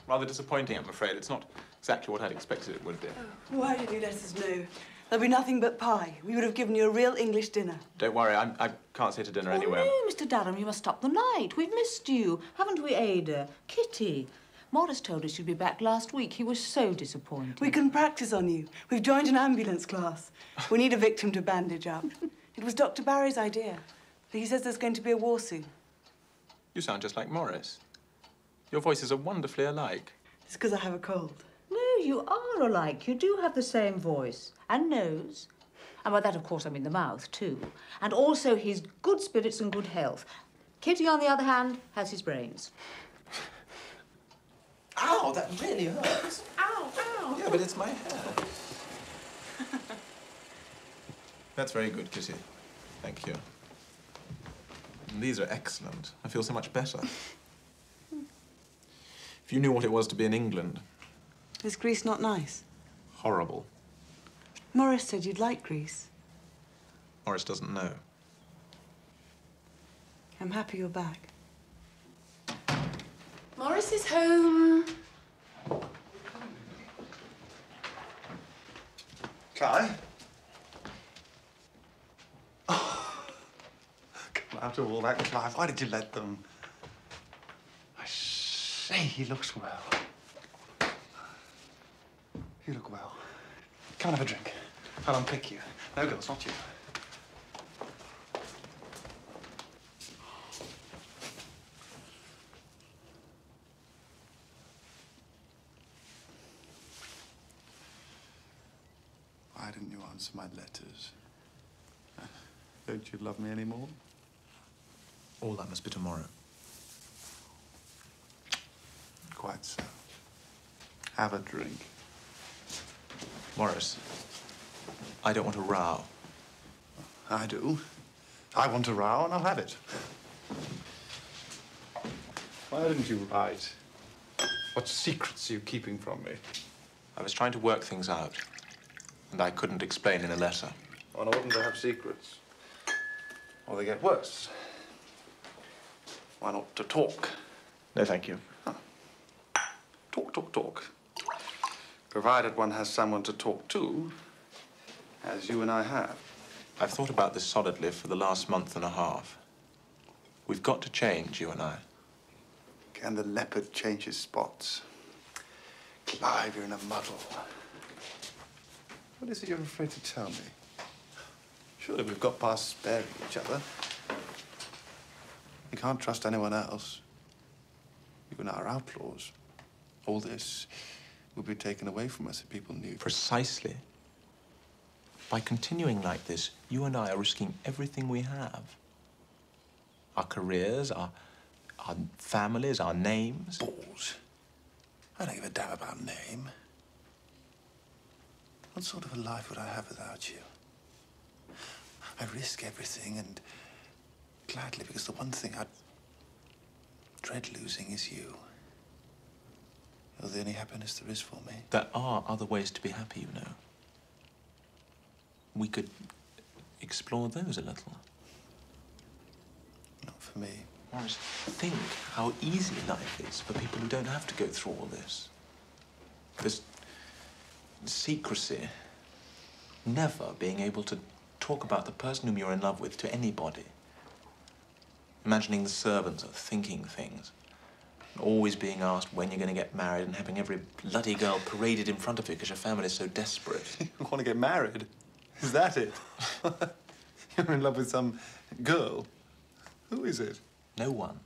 Rather disappointing, I'm afraid. It's not exactly what I'd expected it would be. Oh, why did you let us know? There'll be nothing but pie. We would have given you a real English dinner. Don't worry, I can't stay to dinner anyway. Oh, no, Mr. Durham, you must stop the night. We've missed you. Haven't we, Ada? Kitty. Maurice told us you'd be back last week. He was so disappointed. We can practice on you. We've joined an ambulance class. We need a victim to bandage up. It was Dr. Barry's idea. He says there's going to be a war soon. You sound just like Maurice. Your voices are wonderfully alike. It's because I have a cold. No, you are alike. You do have the same voice and nose. And by that, of course, I mean the mouth, too. And also his good spirits and good health. Kitty, on the other hand, has his brains. Ow, that really hurts. Ow, ow. Yeah, but it's my hair. That's very good, Kitty. Thank you. And these are excellent. I feel so much better. If you knew what it was to be in England. Is Greece not nice? Horrible. Maurice said you'd like Greece. Maurice doesn't know. I'm happy you're back. Maurice is home. Clive? Oh. Come out of all that, Clive. Why did you let them? I say, he looks well. You look well. Come and have a drink. I'll unpick you. No, girls, not you. Why didn't you answer my letters? Don't you love me anymore? All that must be tomorrow. Quite so. Have a drink. Maurice, I don't want a row. I do. I want a row, and I'll have it. Why didn't you write? What secrets are you keeping from me? I was trying to work things out, and I couldn't explain in a letter. One oughtn't to have secrets, or they get worse. Why not to talk? No, thank you. Huh. Talk, talk, talk. Provided one has someone to talk to, as you and I have. I've thought about this solidly for the last month and a half. We've got to change, you and I. Can the leopard change his spots? Clive, you're in a muddle. What is it you're afraid to tell me? Surely we've got past sparing each other. We can't trust anyone else. You and I are outlaws. All this would be taken away from us if people knew. Precisely. By continuing like this, you and I are risking everything we have. Our careers, our families, our names. Balls. I don't give a damn about name. What sort of a life would I have without you? I risk everything, and gladly, because the one thing I'd dread losing is you. You're the only happiness there is for me. There are other ways to be happy, you know. We could explore those a little. Not for me. Maurice, think how easy life is for people who don't have to go through all this. This secrecy, never being able to talk about the person whom you're in love with to anybody. Imagining the servants are thinking things. Always being asked when you're going to get married and having every bloody girl paraded in front of you because your family's so desperate. You want to get married? Is that it? You're in love with some girl? Who is it? No one.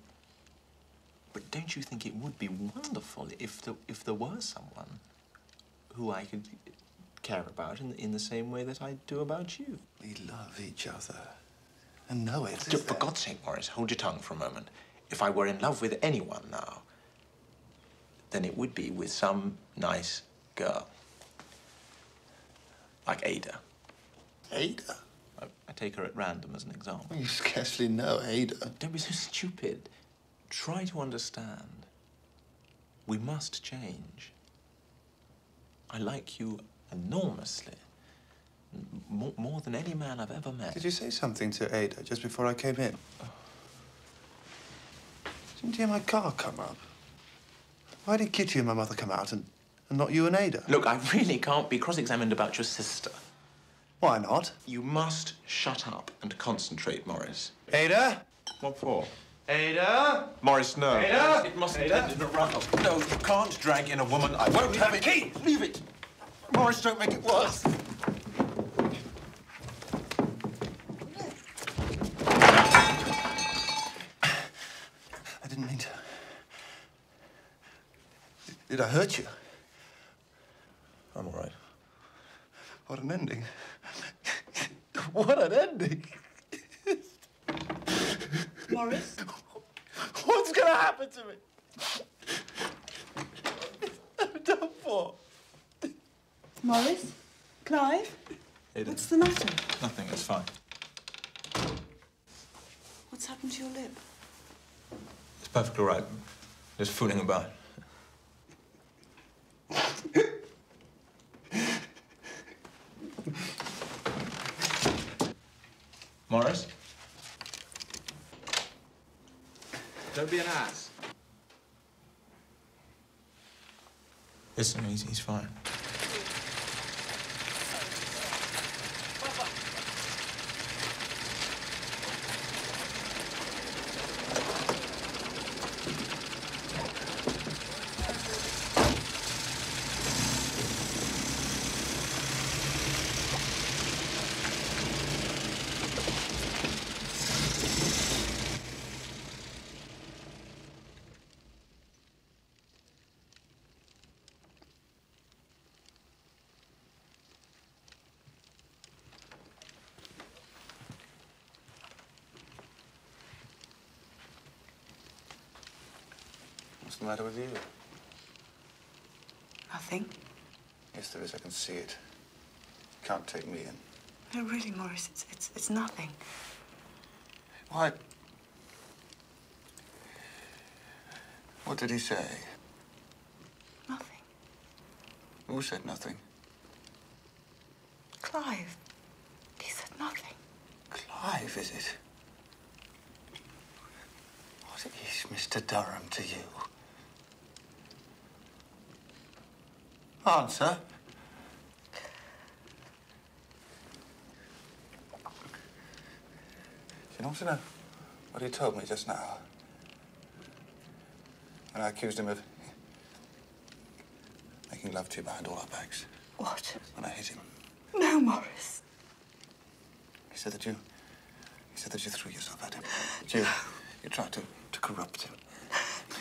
But don't you think it would be wonderful if there were someone who I could care about in the same way that I do about you? We love each other. And know it. For God's sake, Maurice, hold your tongue for a moment. If I were in love with anyone now, then it would be with some nice girl. Like Ada. Ada? I take her at random as an example. Well, you scarcely know Ada. Don't be so stupid. Try to understand. We must change. I like you enormously. More than any man I've ever met. Did you say something to Ada just before I came in? Didn't you hear my car come up? Why did Kitty and my mother come out and not you and Ada? Look, I really can't be cross-examined about your sister. Why not? You must shut up and concentrate, Maurice. Ada? What for? Ada? Maurice, no. Ada? It mustn't Ada? end in a row. No, you can't drag in a woman. I won't have it. Key! Leave it! Maurice, don't make it worse. I didn't mean to. Did I hurt you? I'm all right. What an ending. What an ending. Maurice? What's going to happen to me? I'm done for. Maurice? Clive? Ada. What's the matter? Nothing, it's fine. What's happened to your lip? It's perfectly all right. Just fooling about. Maurice? Don't be an ass. Listen, he's fine. What's the matter with you? Nothing. Yes, there is. I can see it. You can't take me in. No, really, Maurice, it's nothing. Why? What did he say? Nothing. Who said nothing? Clive. He said nothing. Clive, is it? What is Mr. Durham to you? Answer. You want to know what he told me just now? When I accused him of making love to you behind all our backs. What? When I hit him. No, Maurice. He said that you threw yourself at him. That you tried to corrupt him.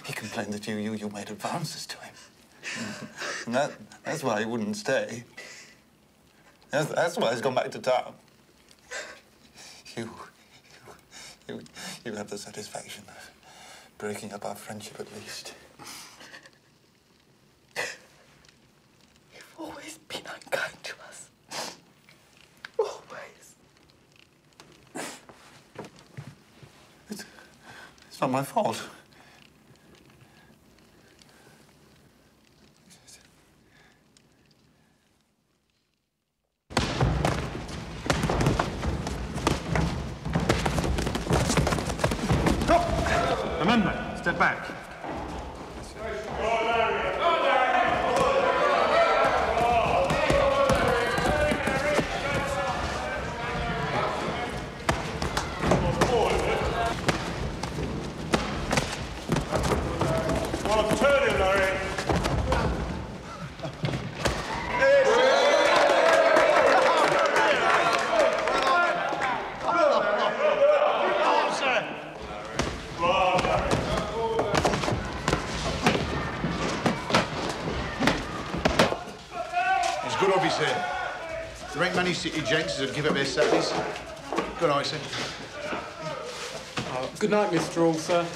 He complained that you made advances to him. And that's why he wouldn't stay. That's why he's gone back to town. You have the satisfaction of breaking up our friendship at least. You've always been unkind to us. Always. It's not my fault. Remember, step back. Well, turn him, Larry. It's good of you, sir. There ain't many city gents that'd give up their Saturdays. Good night, sir. Good night, Mr. All, sir.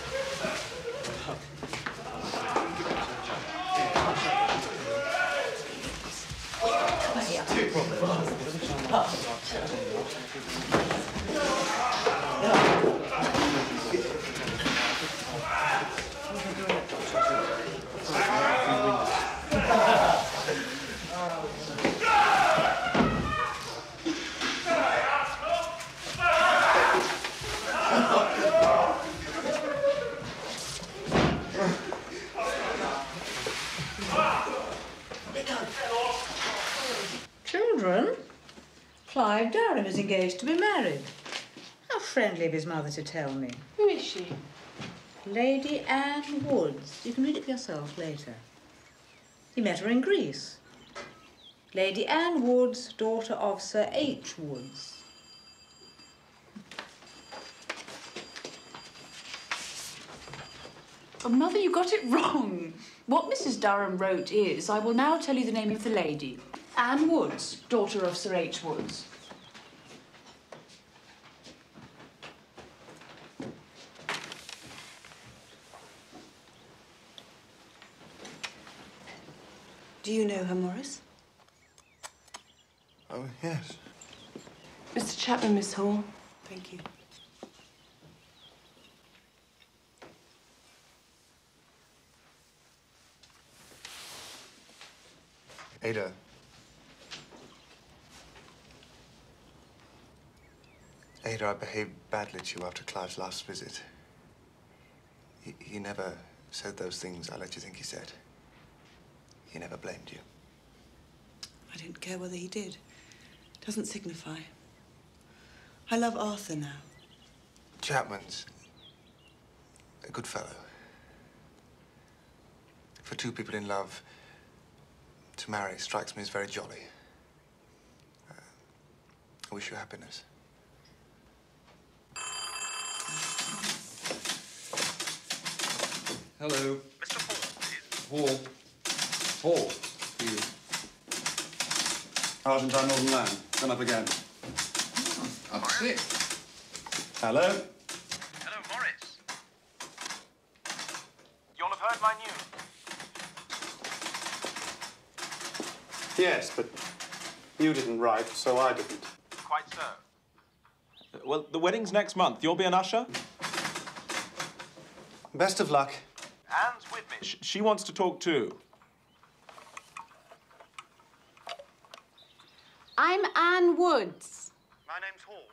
Children, Clive Durham is engaged to be married. How friendly of his mother to tell me. Who is she? Lady Anne Woods. You can read it for yourself later. He met her in Greece. Lady Anne Woods, daughter of Sir H. Woods. Oh, Mother, you got it wrong. What Mrs. Durham wrote is, I will now tell you the name of the lady. Anne Woods, daughter of Sir H. Woods. Do you know her, Maurice? Oh, yes. Mr. Chapman, Miss Hall. Thank you. Ada. Ada, I behaved badly to you after Clive's last visit. He never said those things I let you think he said. He never blamed you. I don't care whether he did. Doesn't signify. I love Arthur now. Chapman's a good fellow. For two people in love, to marry strikes me as very jolly. I wish you happiness. Hello. Mr. Hall, please. Hall. Argentine Northern Land. Come up again. Up sick. Hello? Hello, Maurice. You'll have heard my news. Yes, but you didn't write, so I didn't. Quite so. Well, the wedding's next month. You'll be an usher? Best of luck. Anne's with me. She wants to talk too. I'm Anne Woods. My name's Hall.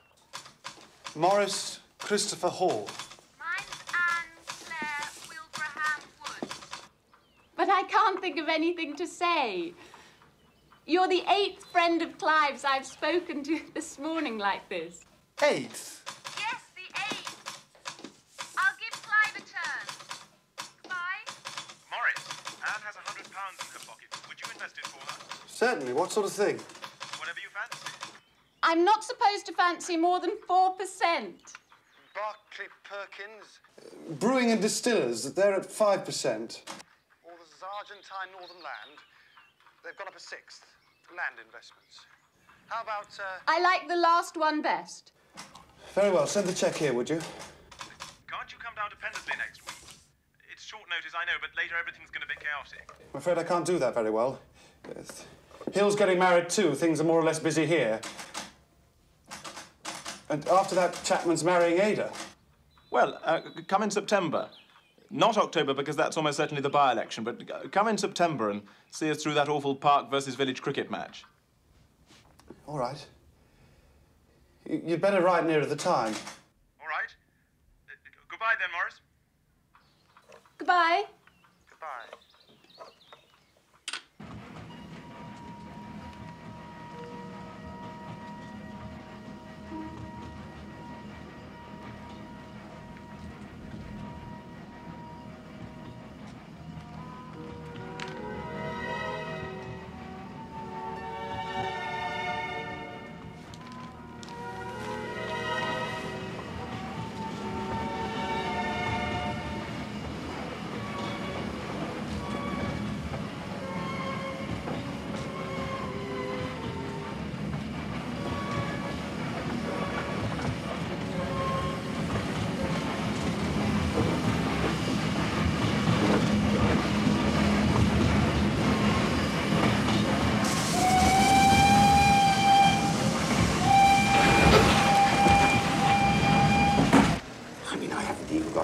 Maurice Christopher Hall. Mine's Anne Claire Wilbraham Woods. But I can't think of anything to say. You're the 8th friend of Clive's I've spoken to this morning like this. 8th? Yes, the 8th. I'll give Clive a turn. Goodbye. Maurice, Anne has £100 in her pocket. Would you invest it for her? Certainly. What sort of thing? Whatever you fancy. I'm not supposed to fancy more than 4%. Barclay Perkins. Brewing and distillers, they're at 5%. Or the Argentine Northern Land, they've gone up a 6th. Land investments. How about, I like the last one best. Very well. Send the cheque here, would you? Can't you come down to Pendersley next week? It's short notice, I know, but later everything's going to be chaotic. I'm afraid I can't do that very well. Hill's getting married too. Things are more or less busy here. And after that, Chapman's marrying Ada. Well, come in September. Not October, because that's almost certainly the by-election, but come in September and see us through that awful Park versus Village cricket match. All right. You'd better write nearer the time. All right. Goodbye then, Maurice. Goodbye. Goodbye.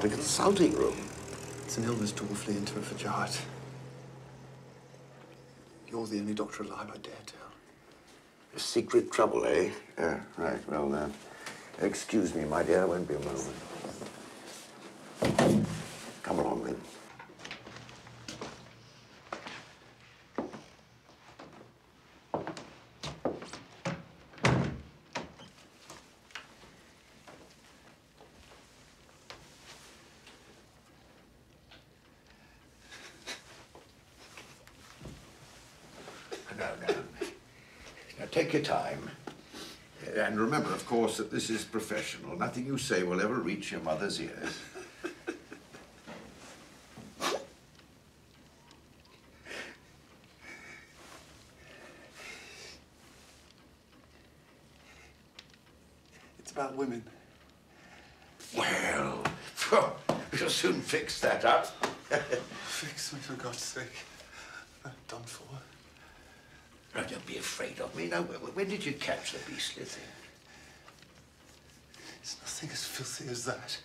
Consulting room. It's an illness too awfully intimate for Jarrett. You're the only doctor alive I dare tell. A secret trouble, eh? Right. Well, excuse me, my dear. Won't be a moment. Come along, then. Now, take your time. And remember, of course, that this is professional. Nothing you say will ever reach your mother's ears. It's about women. Well, we'll soon fix that up. Fix me, for God's sake. I'm done for. Oh, don't be afraid of me. Now, when did you catch the beastly thing? It's nothing as filthy as that.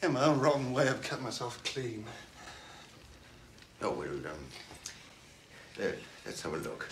In my own rotten way, I've kept myself clean. Oh, well, let's have a look.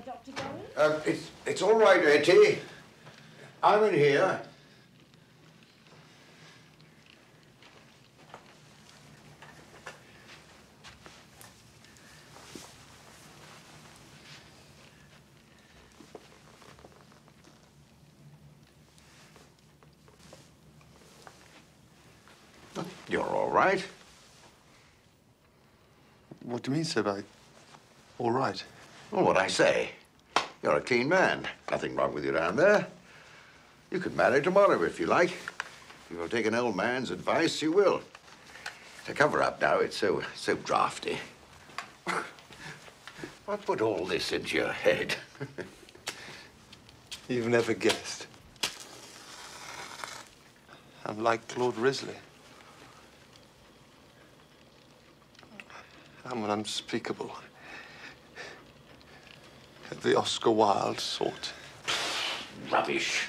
Dr. Gay? It's all right, Etty. I'm in here. You're all right. What do you mean, sir, all right? Well, what I say. You're a clean man. Nothing wrong with you down there. You could marry tomorrow if you like. If you'll take an old man's advice, you will. To cover up now, it's so drafty. What put all this into your head? You've never guessed. I'm like Claude Risley. I'm an unspeakable. The Oscar Wilde sort. Rubbish.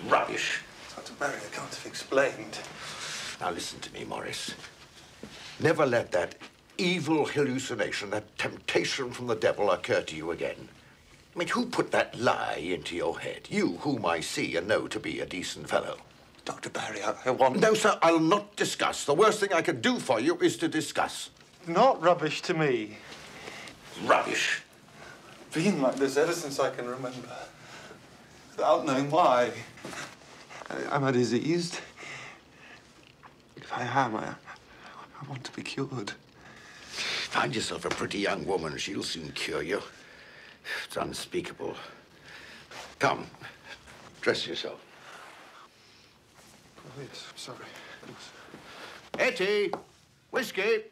Rubbish. Dr. Barry, I can't have explained. Now listen to me, Maurice. Never let that evil hallucination, that temptation from the devil occur to you again. I mean, who put that lie into your head? You, whom I see and know to be a decent fellow. Dr. Barry, I want... No, sir, I'll not discuss. The worst thing I can do for you is to discuss. Not rubbish to me. Rubbish. Been like this ever since I can remember. Without knowing why. Am I diseased? If I am, I want to be cured. Find yourself a pretty young woman. She'll soon cure you. It's unspeakable. Come, dress yourself. Oh, yes, sorry. Etty, whiskey.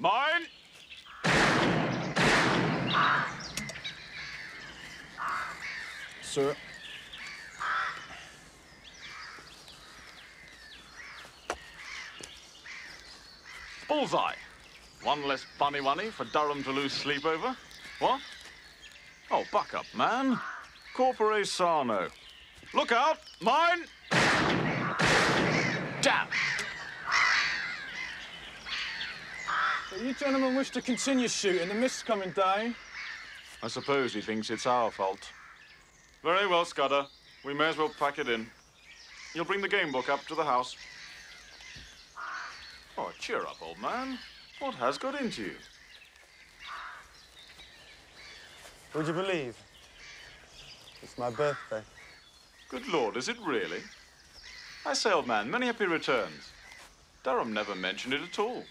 Mine! Sir. Bullseye. One less bunny money for Durham to lose sleep over. What? Oh, buck up, man. Corpore sano. Look out! Mine! Damn! So you gentlemen wish to continue shooting. The mist's coming down. I suppose he thinks it's our fault. Very well, Scudder. We may as well pack it in. You'll bring the game book up to the house. Oh, cheer up, old man. What has got into you? Would you believe? It's my birthday. Good Lord, is it really? I say, old man, many happy returns. Durham never mentioned it at all.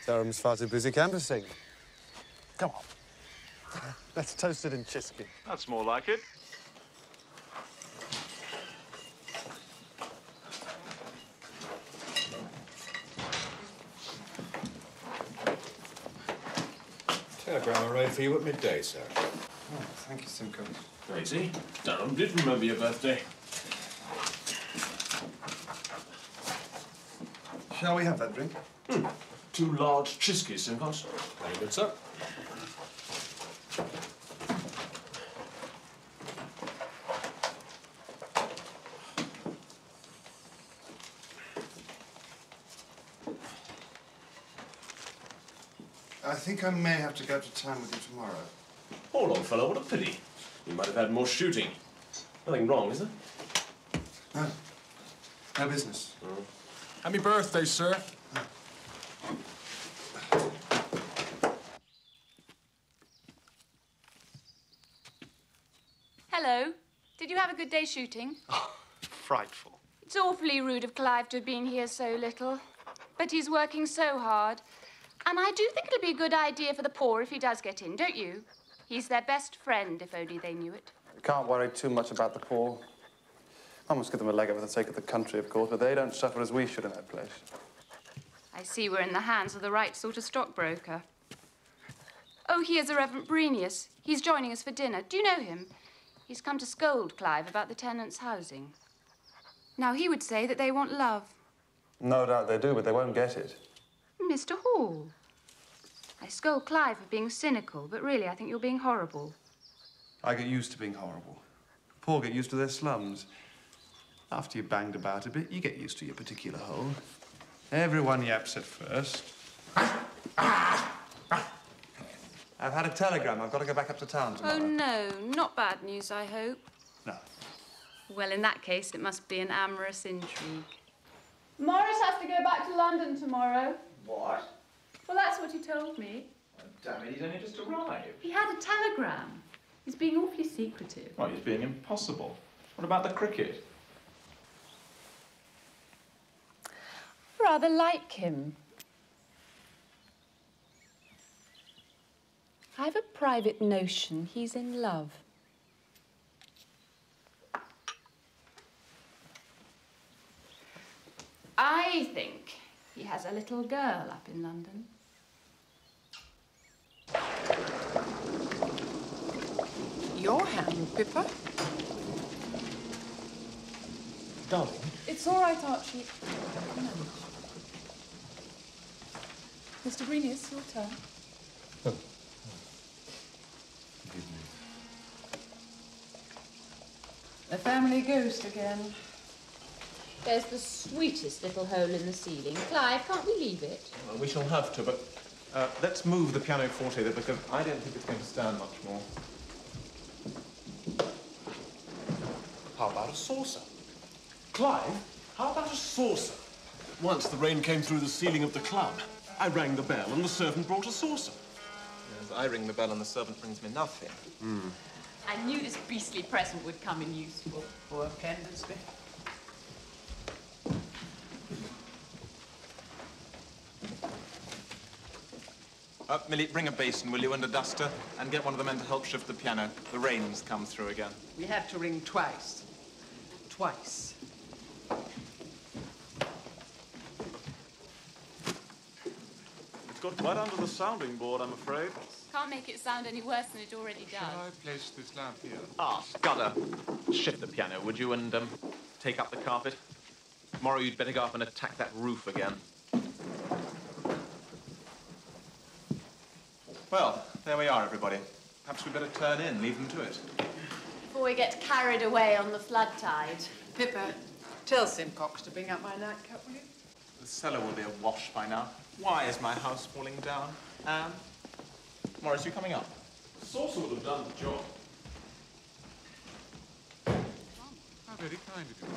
Durham's far too busy canvassing. Come on. Let's toast it in Chisky. That's more like it. Telegram arrived for you at midday, sir. Oh, thank you, Simcoe. Crazy. Durham did remember your birthday. Shall we have that drink? 2 large Chiskies, Simcoe. Very good, sir. I think I may have to go to town with you tomorrow. Hold on, fellow, what a pity. You might have had more shooting. Nothing wrong, is there? No. No business. Happy birthday, sir. Hello. Did you have a good day shooting? Frightful. It's awfully rude of Clive to have been here so little. But he's working so hard. And I do think it'll be a good idea for the poor if he does get in, don't you? He's their best friend, if only they knew it. Can't worry too much about the poor. I must give them a leg up for the sake of the country, of course, but they don't suffer as we should in that place. I see we're in the hands of the right sort of stockbroker. Oh, here's the Reverend Brenius. He's joining us for dinner. Do you know him? He's come to scold Clive about the tenants' housing. Now, he would say that they want love. No doubt they do, but they won't get it. Mr. Hall. I scold Clive for being cynical, but really I think you're being horrible. I get used to being horrible. Poor get used to their slums. After you've banged about a bit, you get used to your particular hole. Everyone yaps at first. I've had a telegram. I've got to go back up to town tomorrow. Oh, no. Not bad news, I hope. No. Well, in that case, it must be an amorous intrigue. Maurice has to go back to London tomorrow. What? Well, that's what he told me. Oh, damn it, he's only just arrived. He had a telegram. He's being awfully secretive. Oh, he's being impossible. What about the cricket? Rather like him. I've a private notion he's in love. I think he has a little girl up in London. Your hand, Pippa. Darling. It's all right, Archie. Mr. Brenius, your turn. The family ghost again. There's the sweetest little hole in the ceiling. Clive, can't we leave it? Well, we shall have to, but let's move the pianoforte there because I don't think it's going to stand much more. How about a saucer? Clive, how about a saucer? Once the rain came through the ceiling of the club. I rang the bell and the servant brought a saucer. Yes, I ring the bell and the servant brings me nothing. I knew this beastly present would come in useful. Poor Pendlesby. Millie, bring a basin, will you, and a duster, and get one of the men to help shift the piano. The rain's come through again. We have to ring twice. Twice. It's got right under the sounding board, I'm afraid. Can't make it sound any worse than it already does. Shall I place this lamp here? Ah, Scudder, shift the piano, would you, and take up the carpet? Tomorrow you'd better go up and attack that roof again. Well, there we are, everybody. Perhaps we'd better turn in, leave them to it. Before we get carried away on the flood tide. Pippa, tell Simcox to bring up my nightcap, will you? The cellar will be awash by now. Why is my house falling down? Anne? Maurice, you coming up? The saucer would have done the job. How very kind of you.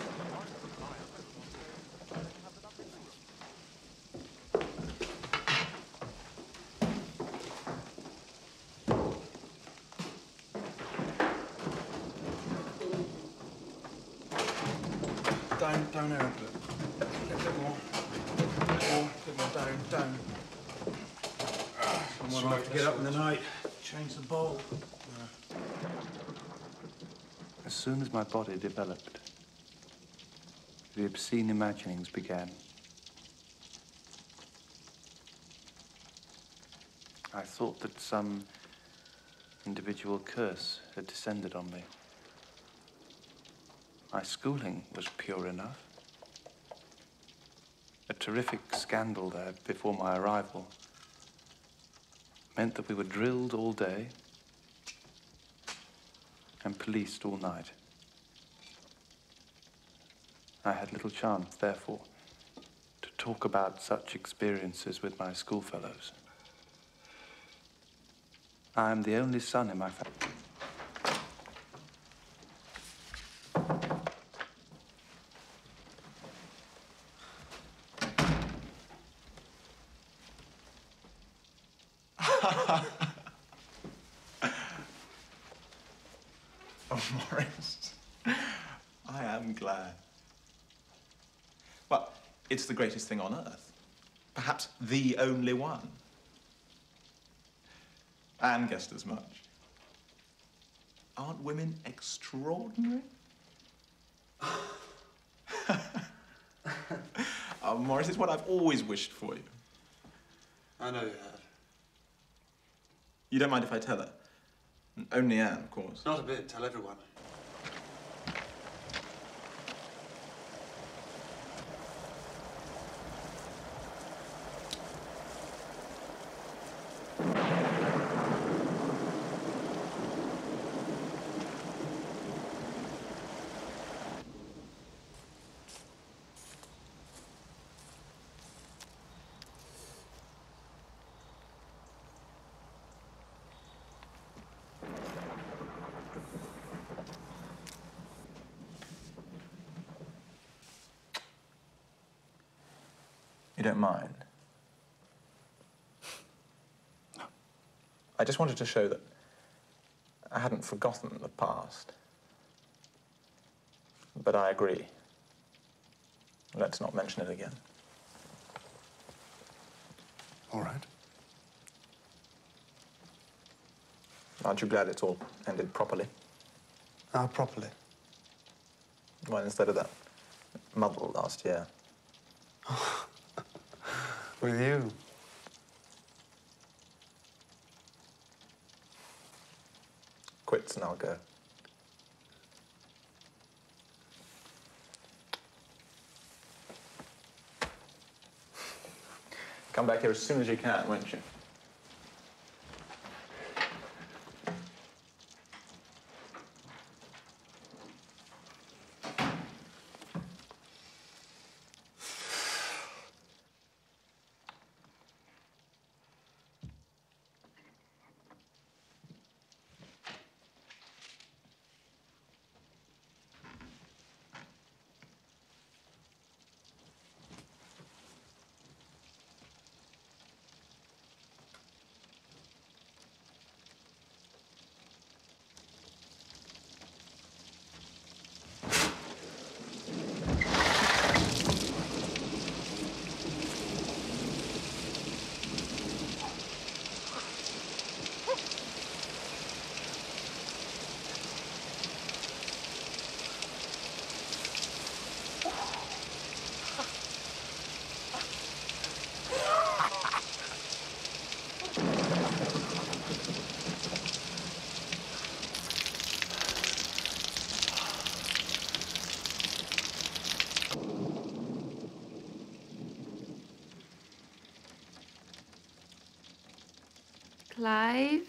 Down there a bit. A bit more. Bit more down. Someone will have to get up in the night, change the bowl. As soon as my body developed, the obscene imaginings began. I thought that some individual curse had descended on me. My schooling was pure enough. A terrific scandal there before my arrival meant that we were drilled all day and policed all night. I had little chance, therefore, to talk about such experiences with my schoolfellows. I am the only son in my family. Oh, Maurice, I am glad. Well, it's the greatest thing on earth. Perhaps the only one. Anne guessed as much. Aren't women extraordinary? Oh, Maurice, it's what I've always wished for you. I know you have. You don't mind if I tell her? Only Anne, of course. Not a bit. Tell everyone. You don't mind? No. I just wanted to show that I hadn't forgotten the past. But I agree. Let's not mention it again. All right. Aren't you glad it's all ended properly? How properly? Well, instead of that muddle last year. With you. Quits and I'll go. Come back here as soon as you can, won't you? Clive?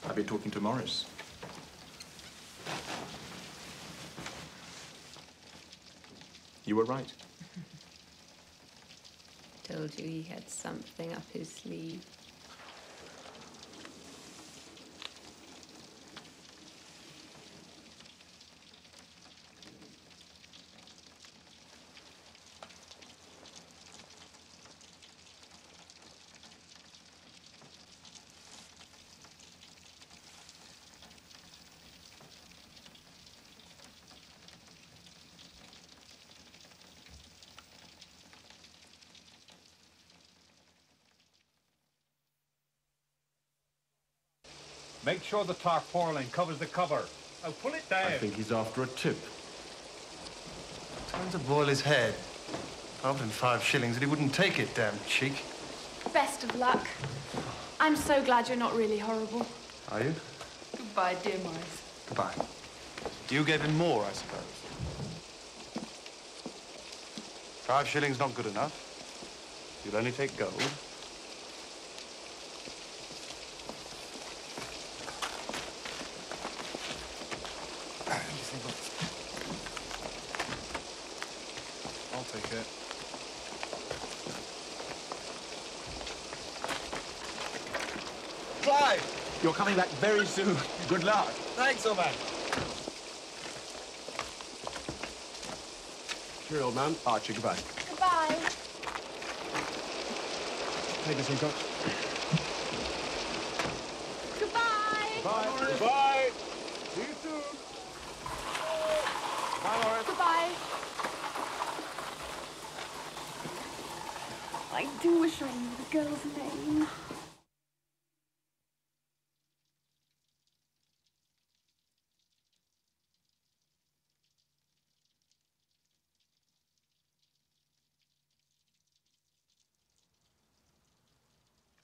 I've been talking to Maurice. You were right. Told you he had something up his sleeve. Make sure the tarpaulin covers the cover. Now pull it down. I think he's after a tip. Time to boil his head. I offered him 5 shillings and he wouldn't take it, damn cheek. Best of luck. I'm so glad you're not really horrible. Are you? Goodbye, dear Maurice. Goodbye. You gave him more, I suppose. 5 shillings not good enough. You'll only take gold. I'll take it. Clive! You're coming back very soon. Good luck. Thanks, old man. Cheerio, old man. Archie, goodbye. Goodbye. Take us, Hincock. Goodbye. Bye. Goodbye. See you soon. Bye, Maurice. Goodbye. I do wish I knew the girl's name.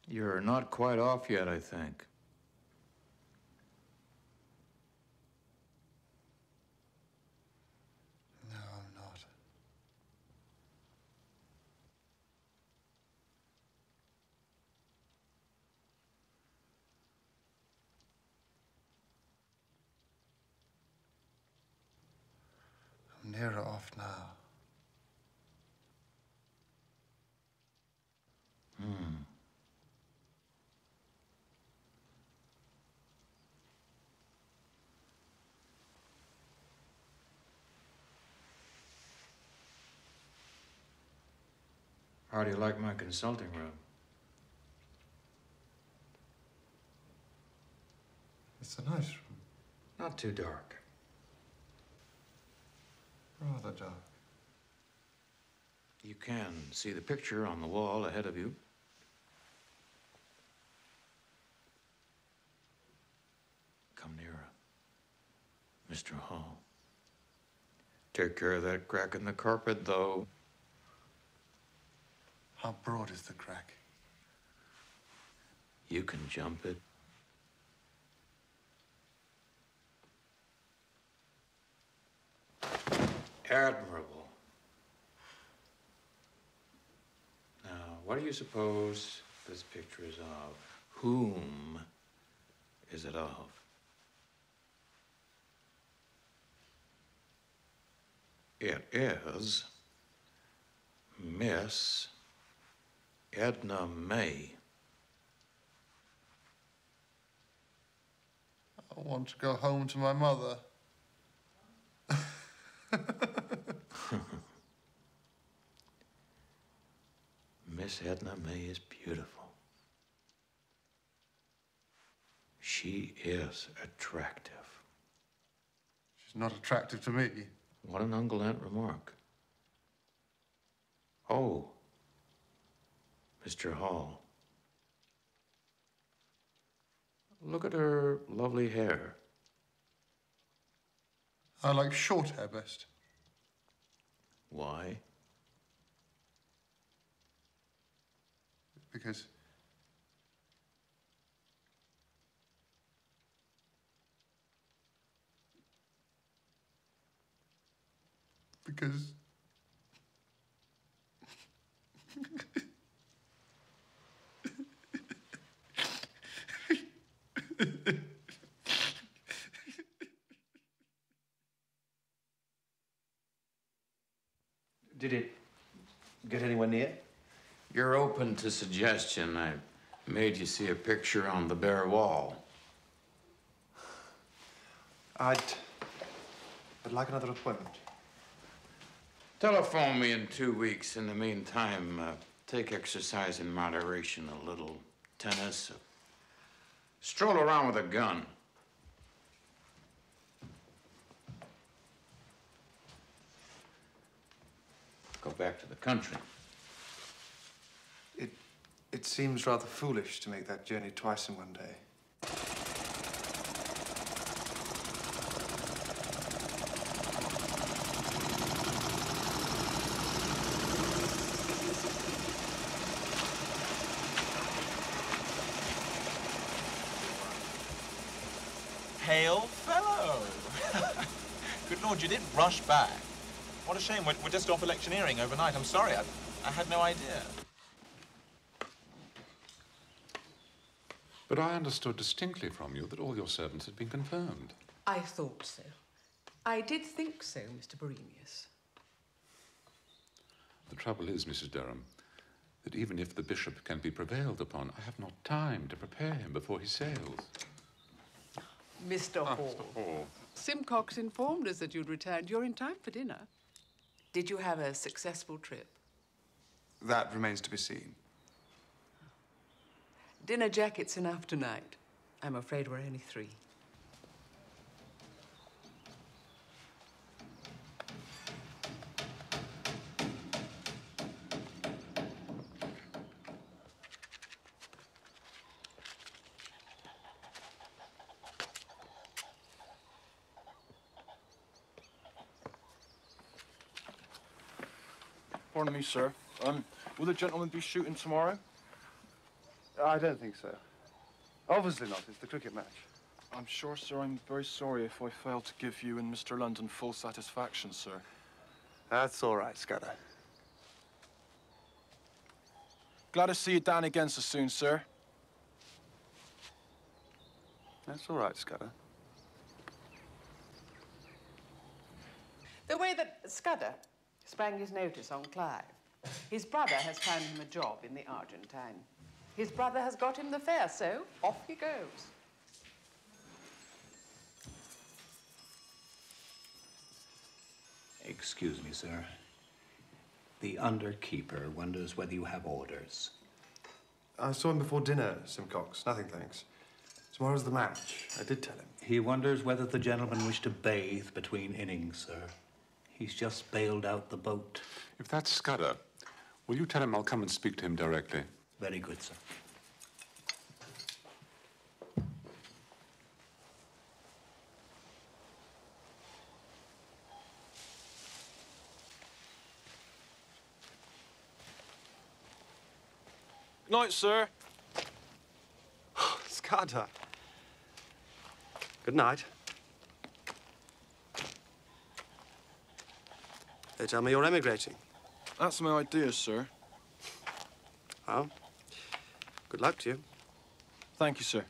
You're not quite off yet, I think. No, I'm not. I'm nearer off now. How do you like my consulting room? It's a nice room. Not too dark. Rather dark. You can see the picture on the wall ahead of you. Come nearer. Mr. Hall. Take care of that crack in the carpet, though. How broad is the crack? You can jump it. Admirable. Now, what do you suppose this picture is of? Whom is it of? It is Miss Edna May. I want to go home to my mother. Miss Edna May is beautiful. She is attractive. She's not attractive to me. What an ungallant remark. Oh, Mr. Hall. Look at her lovely hair. I like short hair best. Why? Because because... Did it get anywhere near? You're open to suggestion. I made you see a picture on the bare wall. I'd like another appointment. Telephone me in 2 weeks. In the meantime, take exercise in moderation, a little tennis, stroll around with a gun. Go back to the country. It seems rather foolish to make that journey twice in one day. Hail fellow! Good Lord, you did rush back. What a shame. We're just off electioneering overnight. I'm sorry. I had no idea. But I understood distinctly from you that all your servants had been confirmed. I thought so. I did think so, Mr. Borenius. The trouble is, Mrs. Durham, that even if the bishop can be prevailed upon, I have not time to prepare him before he sails. Mr. Hall. Simcox informed us that you'd returned. You're in time for dinner. Did you have a successful trip? That remains to be seen. Dinner jacket's enough tonight. I'm afraid we're only 3. Pardon me, sir. Will the gentleman be shooting tomorrow? I don't think so. Obviously not. It's the cricket match. I'm sure, sir, I'm very sorry if I failed to give you and Mr. London full satisfaction, sir. That's all right, Scudder. Glad to see you down again so soon, sir. That's all right, Scudder. The way that Scudder sprang his notice on Clive. His brother has found him a job in the Argentine. His brother has got him the fare, so off he goes. Excuse me, sir. The underkeeper wonders whether you have orders. I saw him before dinner, Simcox. Nothing, thanks. Tomorrow's the match. I did tell him. He wonders whether the gentleman wished to bathe between innings, sir. He's just bailed out the boat. If that's Scudder, will you tell him I'll come and speak to him directly? Very good, sir. Night, sir. Scudder. Good night. They tell me you're emigrating. That's my idea, sir. Well, good luck to you. Thank you, sir.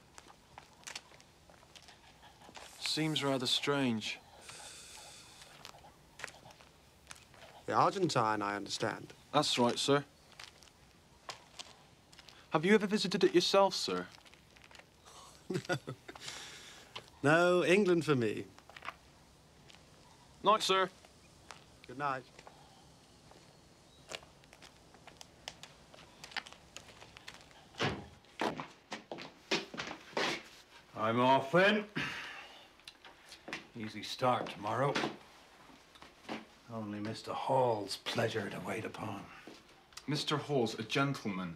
Seems rather strange. The Argentine, I understand. That's right, sir. Have you ever visited it yourself, sir? No. No, England for me. Night, sir. Good night. I'm off then. Easy start tomorrow. Only Mr. Hall's pleasure to wait upon. Mr. Hall's a gentleman.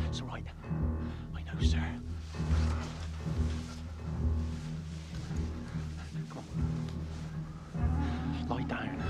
It's all right. I know, sir. Come on. Lie down.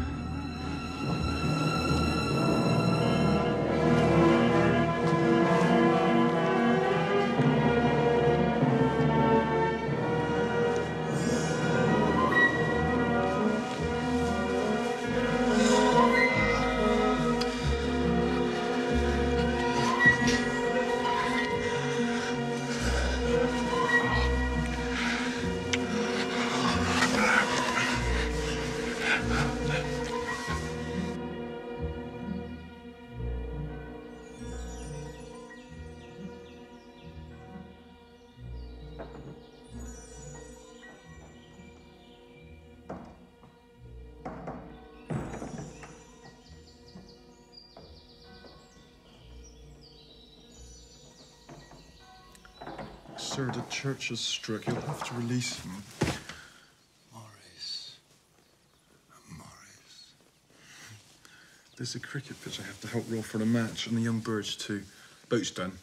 Sir, the church has struck. You'll have to release him. Maurice. Maurice. There's a cricket pitch I have to help roll for the match, and the young birds too. Boat's done.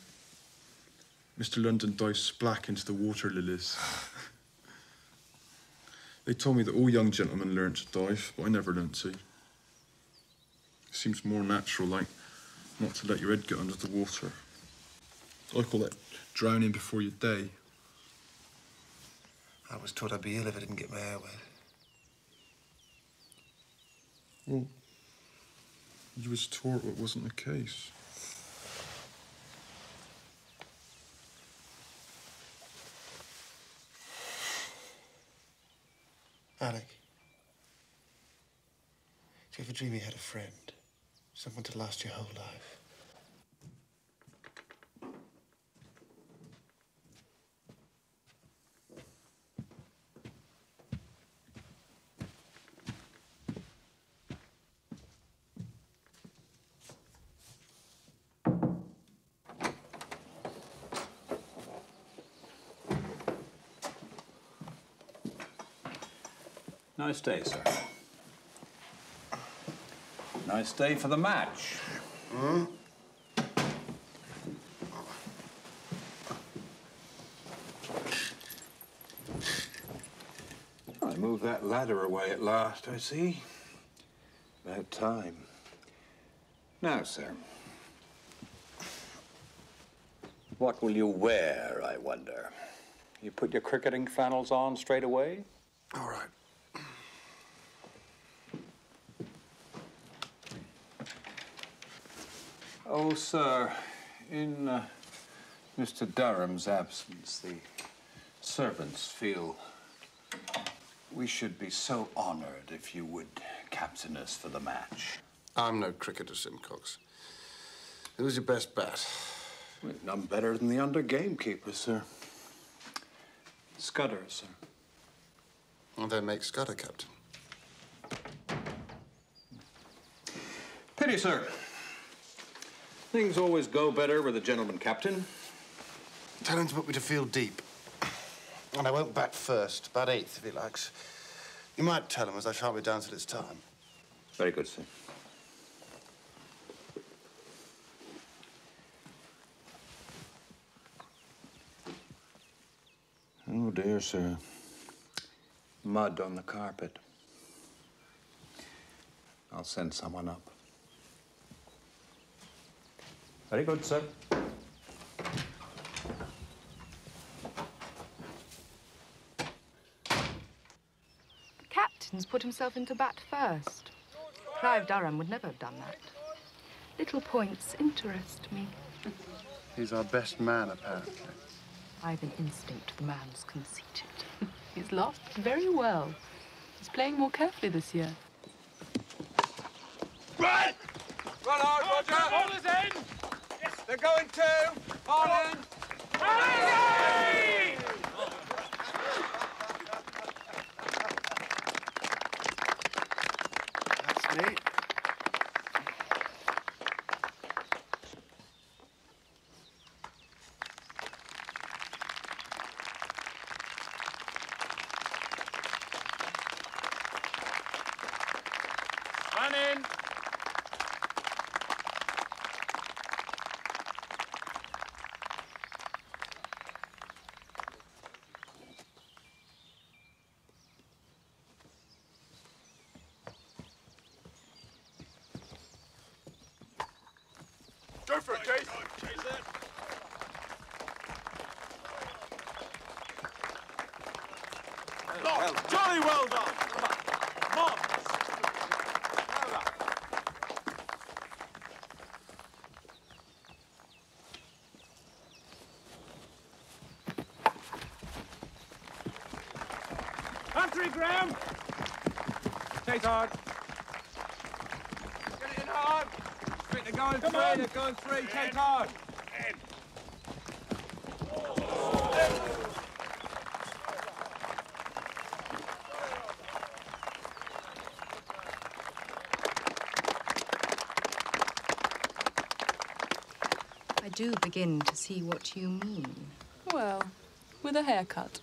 Mr. London dives splack into the water lilies. They told me that all young gentlemen learn to dive, but I never learnt to. It seems more natural, like not to let your head get under the water. I call that drowning before your day. I was taught I'd be ill if I didn't get my hair wet. Well, you was taught it wasn't the case. Alec, do you ever dream you had a friend? Someone to last your whole life? Nice day, sir. Nice day for the match. Hmm? I moved that ladder away at last, I see. About time. Now, sir. What will you wear, I wonder? You put your cricketing flannels on straight away? All right. Oh, sir, in Mr. Durham's absence, the servants feel we should be so honored if you would captain us for the match. I'm no cricketer, Simcox. Who's your best bat? Well, none better than the under gamekeeper, sir. Scudder, sir. Well, then make Scudder captain. Pity, sir. Things always go better with a gentleman captain. Tell him to put me to field deep. And I won't bat first, bat eighth if he likes. You might tell him, as I shan't be down till it's time. Very good, sir. Oh, dear, sir. Mud on the carpet. I'll send someone up. Very good, sir. The captain's put himself into bat first. Clive Durham would never have done that. Little points interest me. He's our best man, apparently. I've an instinct the man's conceited. He's lost very well. He's playing more carefully this year. Run! Run hard, Roger! Bowlers in! Yes. They're going to! Harlan! Hey! That's neat. Man in! Go for it, Chase. Chase it. Well, jolly well done. Marvellous. Well done. Country, Graham! Chase hard. Get it in hard. Quick, they're going three. They're going three. Chase hard. I do begin to see what you mean. Well, with a haircut.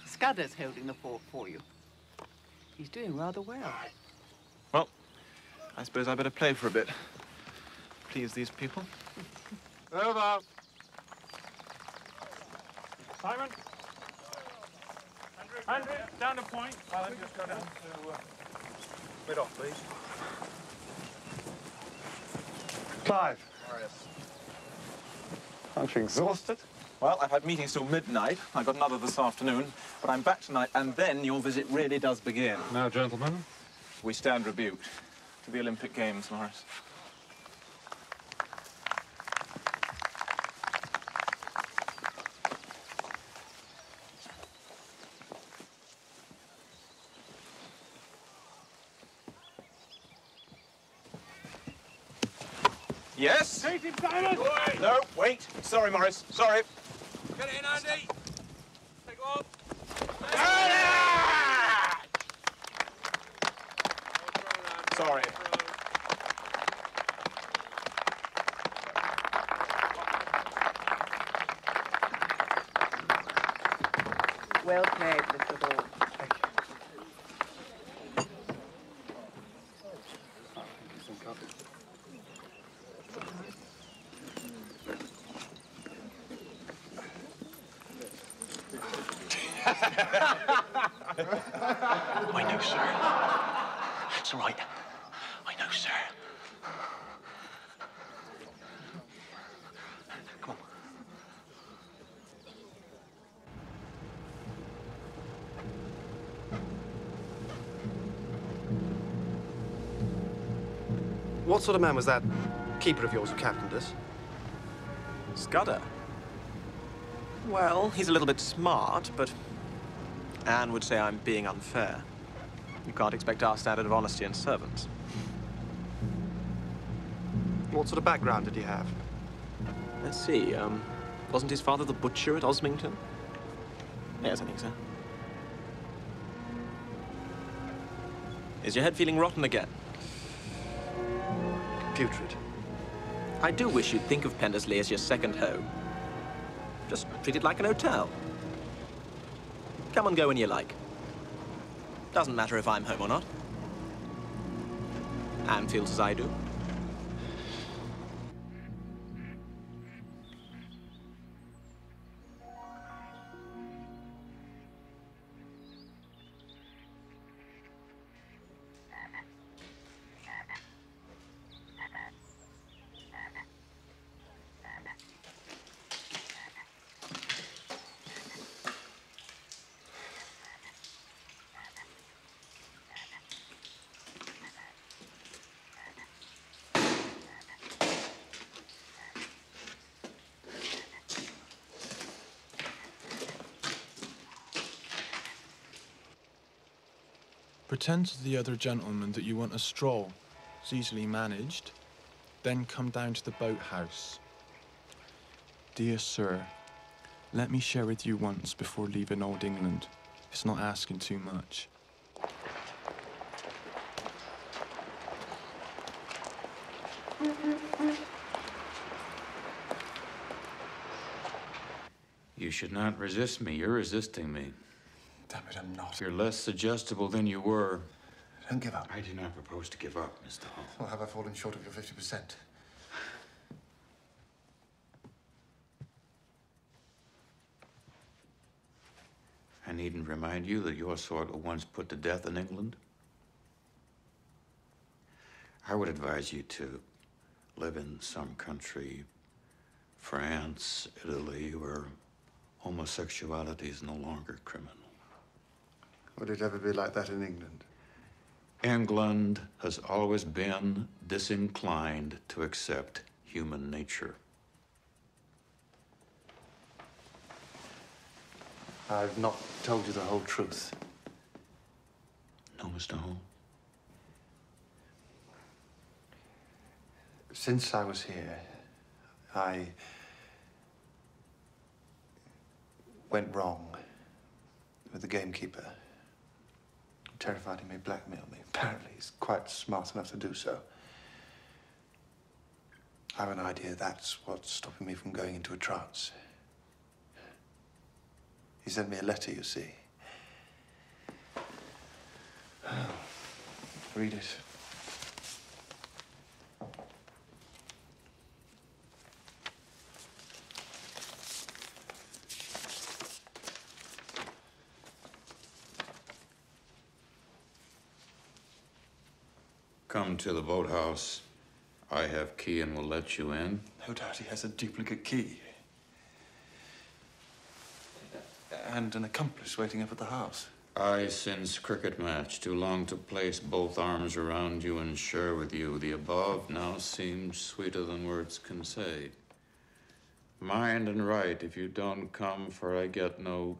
Scudder's holding the fort for you. He's doing rather well. Well, I suppose I better play for a bit. Please these people. Over. Simon? Andrew, down to point. I'll just go down to mid off, please. Clive. Aren't you exhausted? Well, I've had meetings till midnight. I've got another this afternoon, but I'm back tonight, and then your visit really does begin. Now, gentlemen. We stand rebuked. To the Olympic Games, Maurice. Yes? Chase him, Simon! No, wait. Sorry, Maurice. Sorry. Get it in, Andy. Take off. Sorry. Well played, Mr. Hall. I know, sir. That's all right. I know, sir. Come on. What sort of man was that keeper of yours who captained us? Scudder? Well, he's a little bit smart, but Anne would say I'm being unfair. You can't expect our standard of honesty in servants. What sort of background did he have? Let's see, wasn't his father the butcher at Osmington? Yes, I think so. Is your head feeling rotten again? Putrid. I do wish you'd think of Pendersley as your second home. Just treat it like an hotel. Come and go when you like. Doesn't matter if I'm home or not. Anne feels as I do. Pretend to the other gentleman that you want a stroll. It's easily managed. Then come down to the boathouse. Dear sir, let me share with you once before leaving old England. It's not asking too much. You should not resist me. You're resisting me. Damn it, I'm not. You're less suggestible than you were. Don't give up. I do not propose to give up, Mr. Hall. Well, have I fallen short of your 50%? I needn't remind you that your sort were once put to death in England. I would advise you to live in some country, France, Italy, where homosexuality is no longer criminal. Would it ever be like that in England? England has always been disinclined to accept human nature. I've not told you the whole truth. No, Mr. Hall? Since I was here, I went wrong with the gamekeeper. Terrified he may blackmail me. Apparently, he's quite smart enough to do so. I have an idea that's what's stopping me from going into a trance. He sent me a letter, you see. Oh, read it. Come to the boathouse. I have key and will let you in. No doubt he has a duplicate key. And an accomplice waiting up at the house. I, since cricket match, too long to place both arms around you and share with you. The above now seems sweeter than words can say. Mind and right if you don't come, for I get no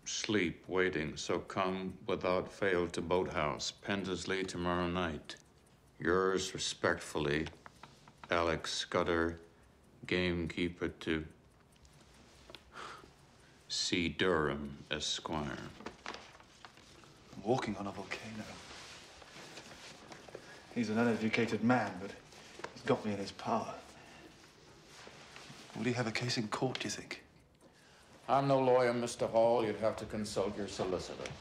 sleep waiting. So come without fail to boathouse, Pendesley, tomorrow night. Yours respectfully, Alex Scudder, gamekeeper to C. Durham, Esquire. I'm walking on a volcano. He's an uneducated man, but he's got me in his power. Will he have a case in court, do you think? I'm no lawyer, Mr. Hall. You'd have to consult your solicitor.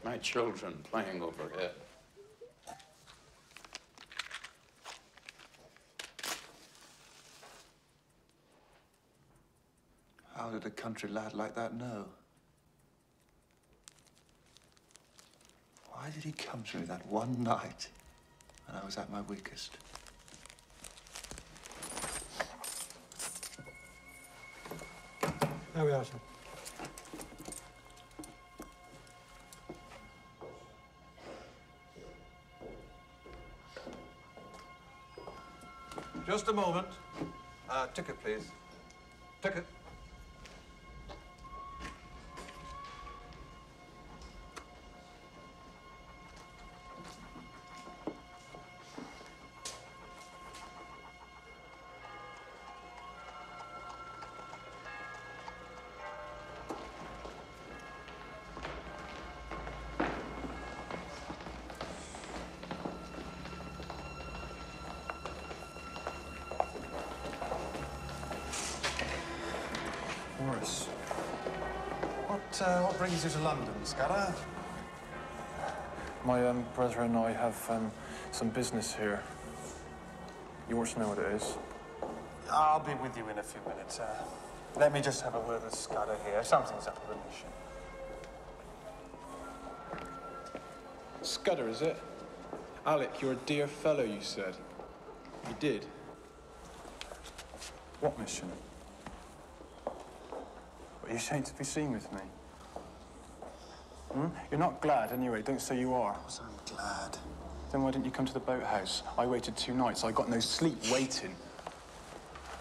My children playing overhead. How did a country lad like that know? Why did he come to me that one night when I was at my weakest? There we are, sir. Just a moment. Ticket, please. Ticket. Maurice, what brings you to London, Scudder? My brother and I have some business here. You want to know what it is? I'll be with you in a few minutes. Let me just have a word with Scudder here. Something's up with the mission. Scudder, is it? Alec, you're a dear fellow, you said. You did? What mission? Are you ashamed to be seen with me? You're not glad, anyway. Don't say you are. Of course I'm glad. Then why didn't you come to the boathouse? I waited 2 nights. I got no sleep waiting.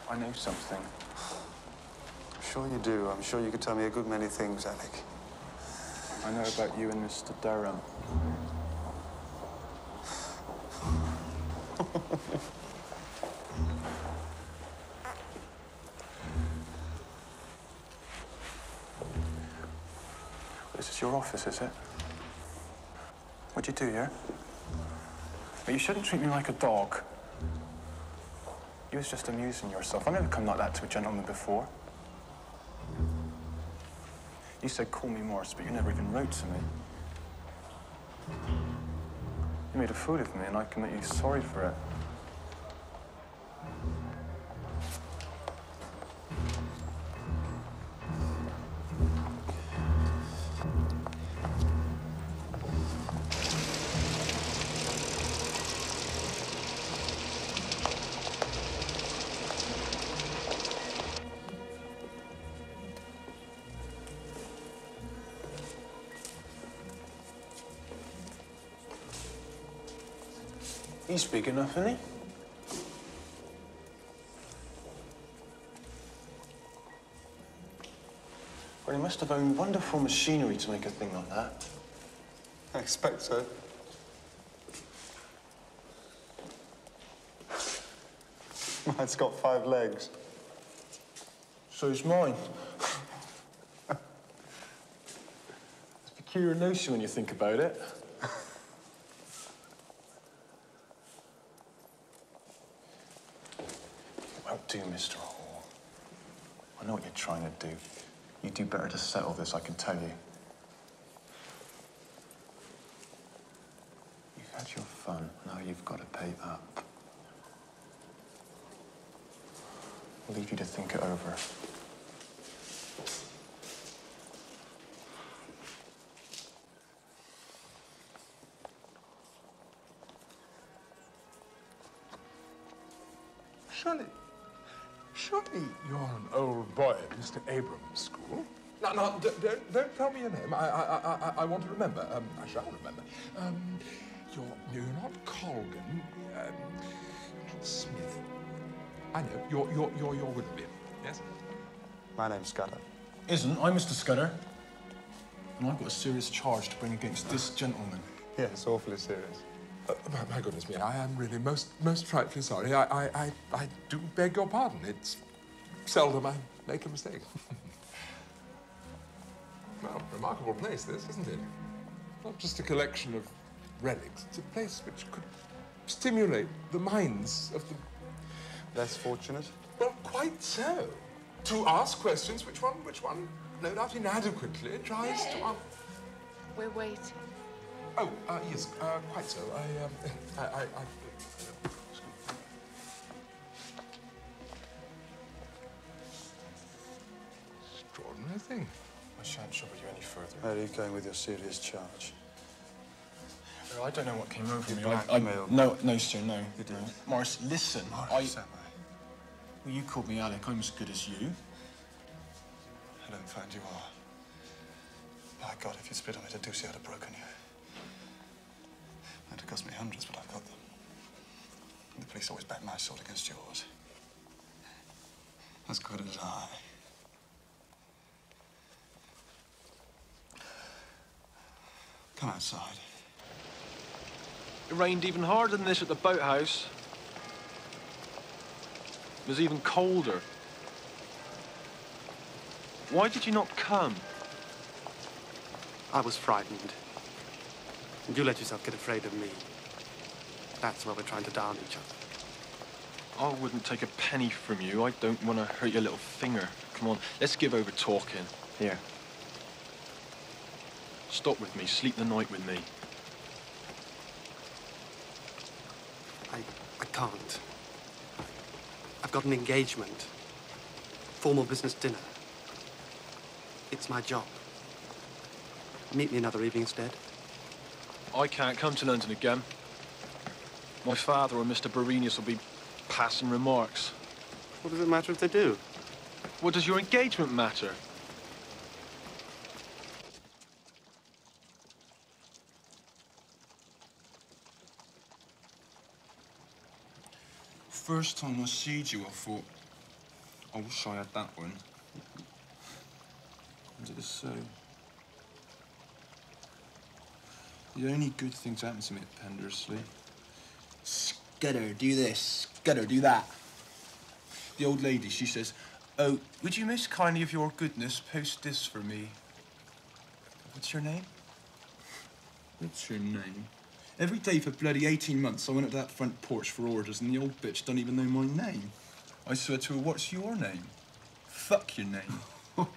I know something. I'm sure you do. I'm sure you could tell me a good many things, Alec. I know about you and Mr. Durham. It's your office, is it? What'd you do here? But you shouldn't treat me like a dog. You was just amusing yourself. I've never come like that to a gentleman before. You said call me Maurice, but you never even wrote to me. You made a fool of me, and I can make you sorry for it. He's big enough, isn't he? Well, he must have owned wonderful machinery to make a thing like that. I expect so. Mine's got 5 legs. So's mine. It's a peculiar notion when you think about it. Do, Mr. Hall. I know what you're trying to do. You do better to settle this, I can tell you. You've had your fun, now you've got to pay up. I'll leave you to think it over. Surely you're an old boy at Mr. Abrams' school. No, don't tell me your name. I want to remember. I shall remember. You're not Colgan. Smith. I know. You're Willoughby. Yes. My name's Scudder. Isn't. I'm Mr. Scudder. And I've got a serious charge to bring against this gentleman. Yeah, it's awfully serious. My goodness me, I am really most frightfully sorry. I do beg your pardon. It's seldom I make a mistake. Well, remarkable place, this, isn't it? Not just a collection of relics. It's a place which could stimulate the minds of the... Less fortunate? Well, quite so. To ask questions which one, no doubt inadequately, tries to answer. We're waiting. Oh, yes, quite so. Extraordinary thing. I shan't trouble you any further. Where are you going with your serious charge? Well, I don't know what came over me. Blackmail. No, sir, no. You did. Maurice, listen. Maurice, am I? Well, you called me Alec. I'm as good as you. I don't find you are. My God, if you'd spit on me to do so, I'd have broken you. It'd have cost me hundreds, but I've got them. And the police always back my sword against yours. As good as I. Come outside. It rained even harder than this at the boathouse. It was even colder. Why did you not come? I was frightened. And you let yourself get afraid of me. That's why we're trying to down each other. I wouldn't take a penny from you. I don't want to hurt your little finger. Come on, let's give over talking. Here. Stop with me. Sleep the night with me. I can't. I've got an engagement. Formal business dinner. It's my job. Meet me another evening instead. I can't come to London again. My father or Mr. Berenius will be passing remarks. What does it matter if they do? What does your engagement matter? First time I seed you, I thought, I wish I had that one. And it is so. The only good thing to happen to me at Pendersley. Scudder, do this. Scudder, do that. The old lady, she says, oh, would you most kindly of your goodness post this for me? What's your name? What's your name? Every day for bloody 18 months, I went up to that front porch for orders, and the old bitch don't even know my name. I said to her, what's your name? Fuck your name.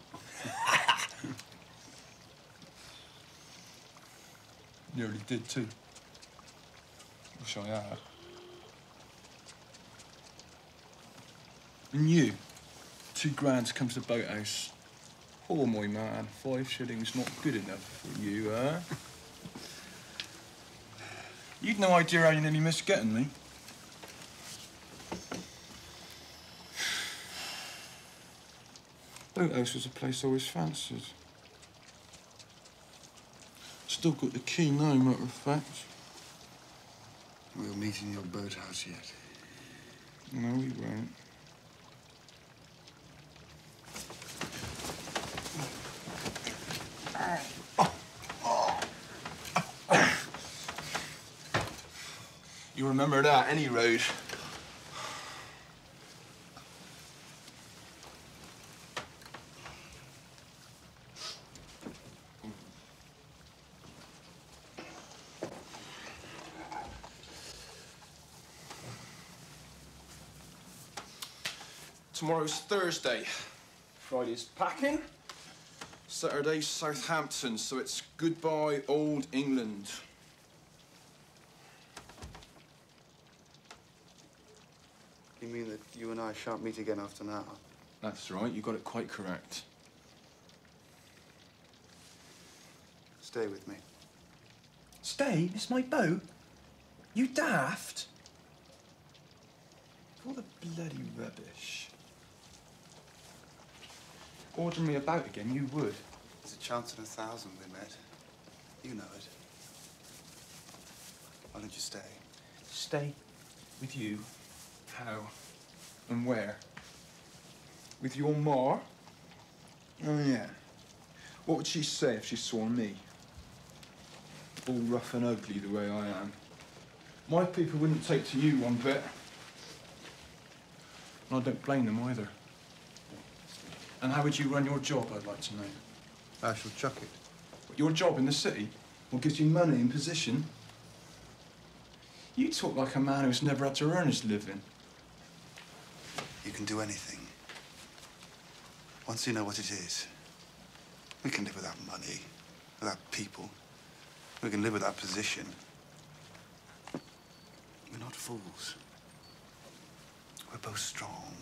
Nearly did, too. Wish I had. And you? 2 grand to come to the boathouse. Oh, my man, 5 shillings not good enough for you, huh? You'd no idea how you nearly missed getting me. Boathouse was a place I always fancied. Still got the key now, matter of fact. We'll meet in your boathouse yet. No, we won't. You remember that, any road. Tomorrow's Thursday. Friday's packing. Saturday's Southampton, so it's goodbye, old England. You mean that you and I shan't meet again after now? That's right, you got it quite correct. Stay with me. Stay? It's my boat? You daft? All the bloody rubbish. Ordering me about again, you would. There's a chance in 1,000 we met. You know it. Why don't you stay? Stay with you? How? And where? With your ma? Oh, yeah. What would she say if she saw me? All rough and ugly the way I am. My people wouldn't take to you one bit. And I don't blame them either. And how would you run your job, I'd like to know? I shall chuck it. Your job in the city? What gives you money and position? You talk like a man who's never had to earn his living. You can do anything. Once you know what it is, we can live without money, without people. We can live without position. We're not fools. We're both strong.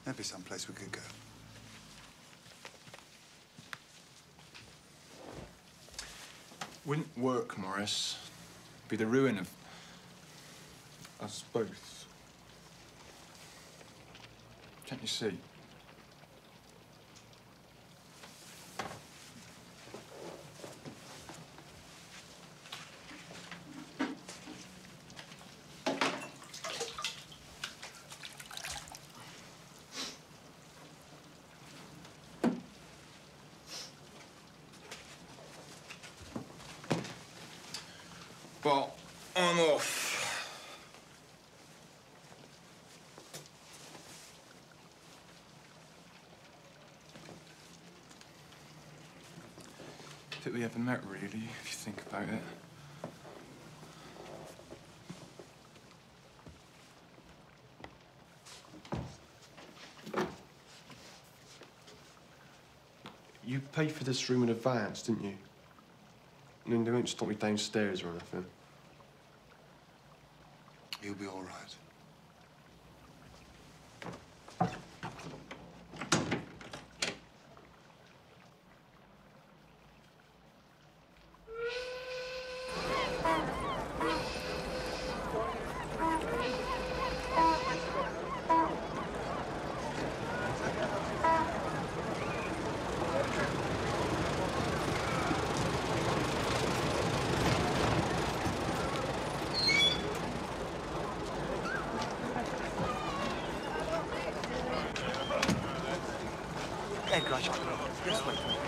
There'd be some place we could go. Wouldn't work, Maurice. Be the ruin of us both. Can't you see? Well, I'm off. I think we haven't met, really, if you think about it. You paid for this room in advance, didn't you? And then they won't stop me downstairs or anything. You'll be all right.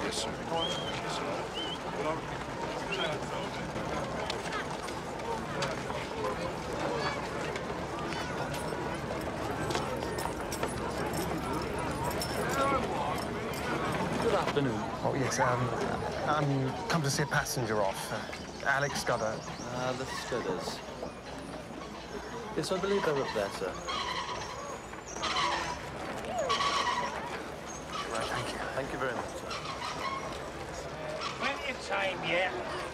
Yes, sir. Good afternoon. Oh, yes, I'm come to see a passenger off. Alex Scudder. Ah, the Scudders. Yes, I believe they're up there, sir. Right, thank you. Thank you very much, sir. Plenty of time yet.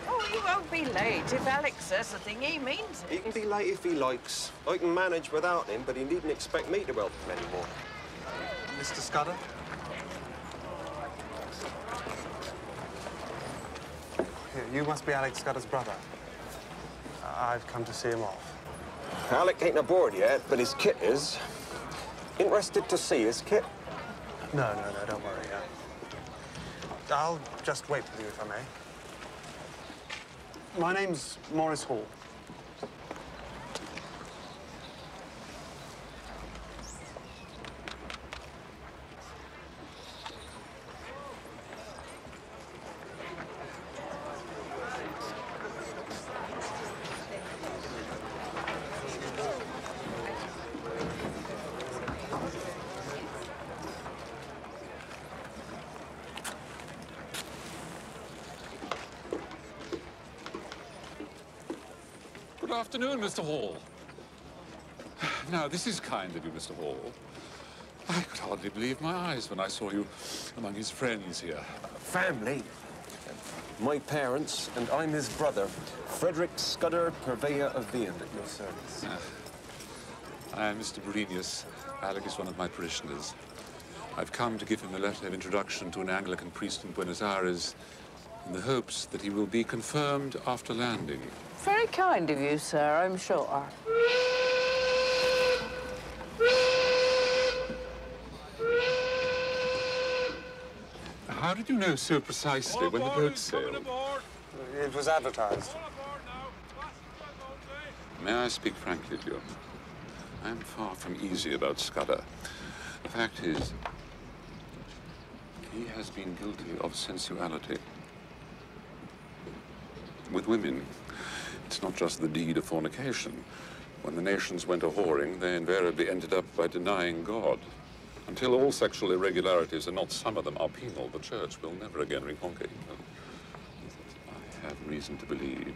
Oh, he won't be late. If Alex says the thing, he means it. He can be late if he likes. I can manage without him, but he needn't expect me to help him anymore. Mr. Scudder? You must be Alex Scudder's brother. I've come to see him off. Alec ain't aboard yet, but his kit is. Interested to see his kit? No, don't worry. I'll just wait with you, if I may. My name's Maurice Hall. Good afternoon, Mr. Hall. Now, this is kind of you, Mr. Hall. I could hardly believe my eyes when I saw you among his friends here. Family? My parents, and I'm his brother, Frederick Scudder, purveyor of viand at your service. I am Mr. Berenius. Alec is one of my parishioners. I've come to give him a letter of introduction to an Anglican priest in Buenos Aires in the hopes that he will be confirmed after landing. Very kind of you, sir, I'm sure. How did you know so precisely when the boat sailed? It was advertised. May I speak frankly to you? I am far from easy about Scudder. The fact is, he has been guilty of sensuality. With women, it's not just the deed of fornication. When the nations went a-whoring, they invariably ended up by denying God. Until all sexual irregularities, and not some of them, are penal, the Church will never again reconquer England. I have reason to believe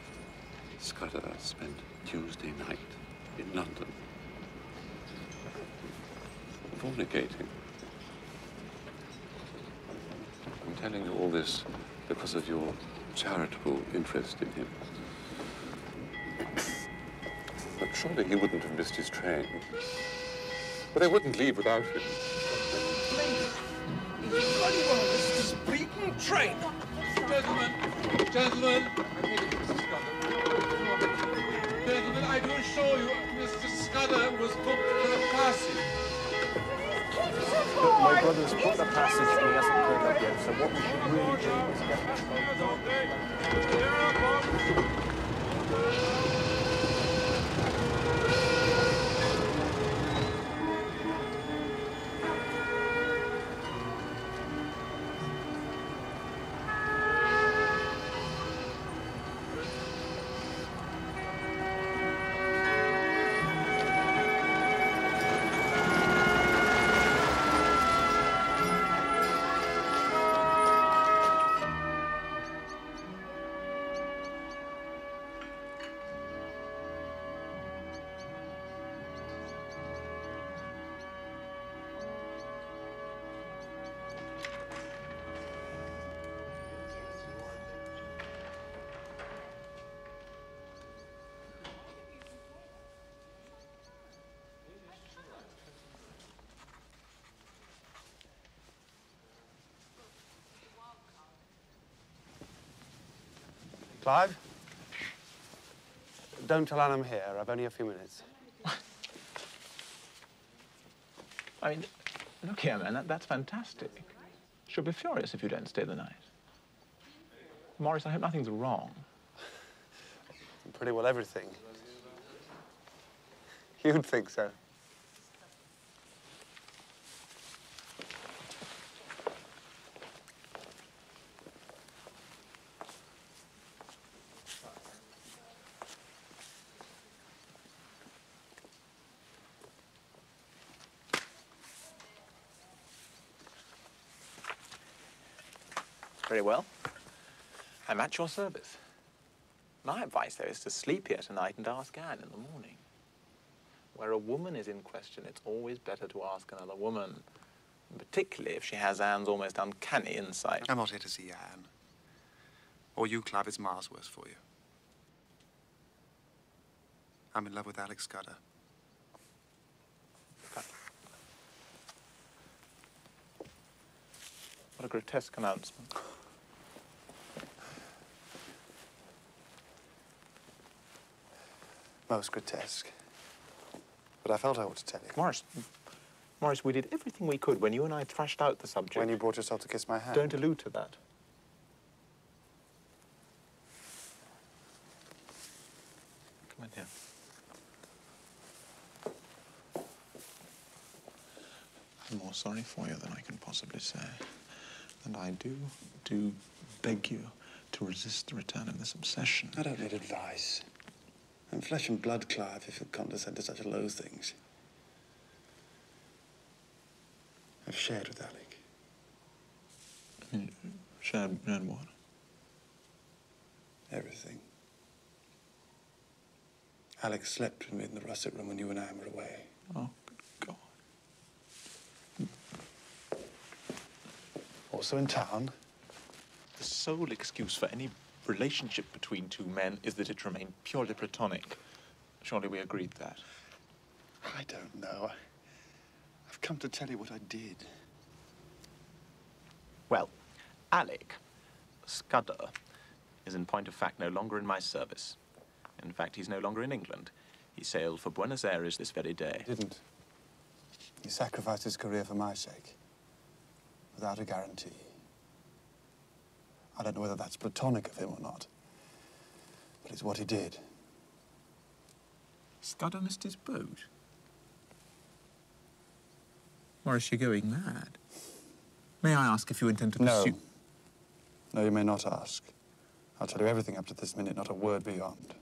Scudder spent Tuesday night in London fornicating. I'm telling you all this because of your charitable interest in him. But surely he wouldn't have missed his train. But they wouldn't leave without him. Bloody well, this is a beaten train. Gentlemen, gentlemen, I do assure you, Mr. Scudder was booked for a passage. Look, my brother's booked a passage and he hasn't turned up yet, so what we should really do is get Clive? Don't tell Anne I'm here. I've only a few minutes. I mean, look here, man, that's fantastic. She'll be furious if you don't stay the night. Maurice, I hope nothing's wrong. Pretty well everything. You'd think so. Very well. I'm at your service. My advice, though, is to sleep here tonight and ask Anne in the morning. Where a woman is in question, it's always better to ask another woman, particularly if she has Anne's almost uncanny insight. I'm not here to see Anne. Or you, Clive. It's miles worse for you. I'm in love with Alex Scudder. What a grotesque announcement. Most grotesque. But I felt I ought to tell you. Maurice, we did everything we could when you and I thrashed out the subject. When you brought yourself to kiss my hand. Don't allude to that. Come in here. I'm more sorry for you than I can possibly say. And I do beg you to resist the return of this obsession. I don't need advice. I'm flesh and blood, Clive, if you'll condescend to such low things. I've shared with Alec. Shared what? Everything. Alex slept with me in the russet room when you and Anne were away. Oh, good God. Also in town. The sole excuse for any relationship between two men is that it remained purely platonic. Surely we agreed that. I don't know. I've come to tell you what I did. Well, Alec Scudder is in point of fact no longer in my service. In fact, he's no longer in England. He sailed for Buenos Aires this very day. Didn't. He sacrificed his career for my sake. Without a guarantee. I don't know whether that's platonic of him or not. But it's what he did. Scudder missed his boat? Maurice, you're going mad. May I ask if you intend to pursue... No, you may not ask. I'll tell you everything up to this minute, not a word beyond.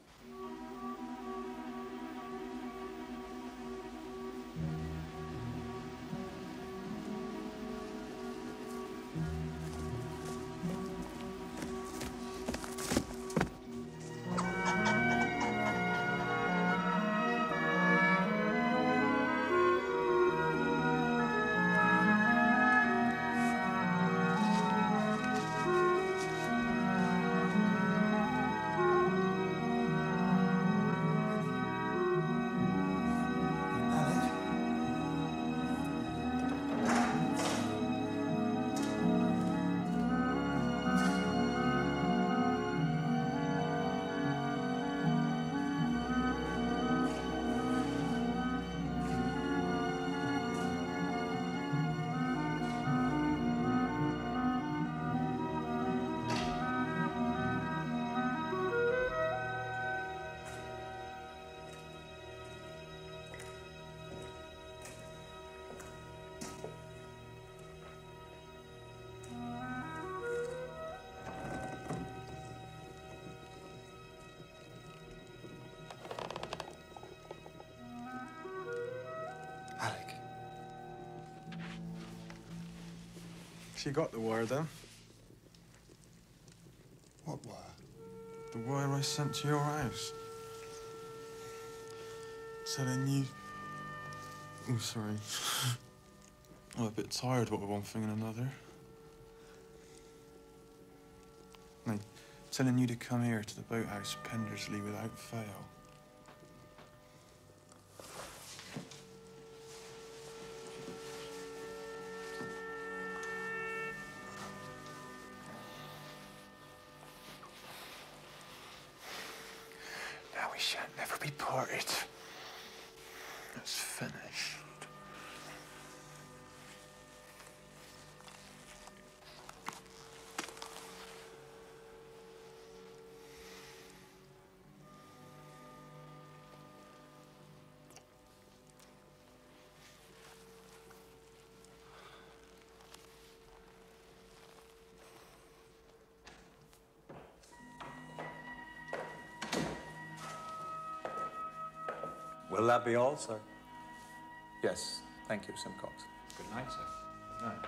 You got the wire then? What wire? The wire I sent to your house. Telling you... Oh, sorry. I'm a bit tired, what with one thing and another. No, telling you to come here to the boathouse Pendersley without fail. We shan't never be parted. It's finished. Will that be all, sir? Yes, thank you, Simcox. Good night, sir. Good night.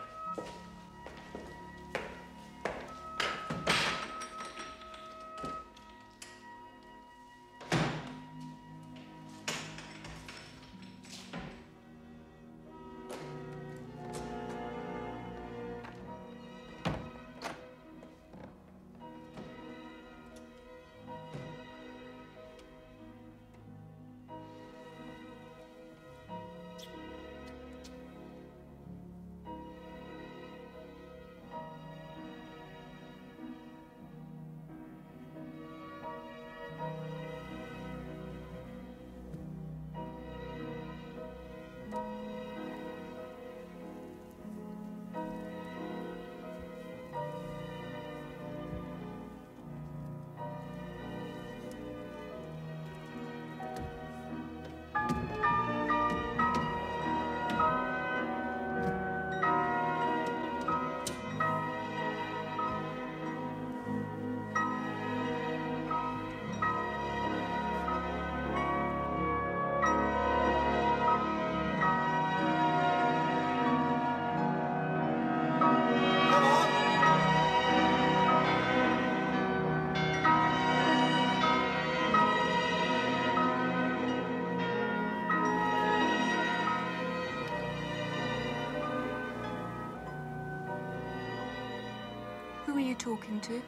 were you talking to?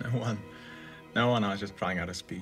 No one. No one. I was just trying out a speech.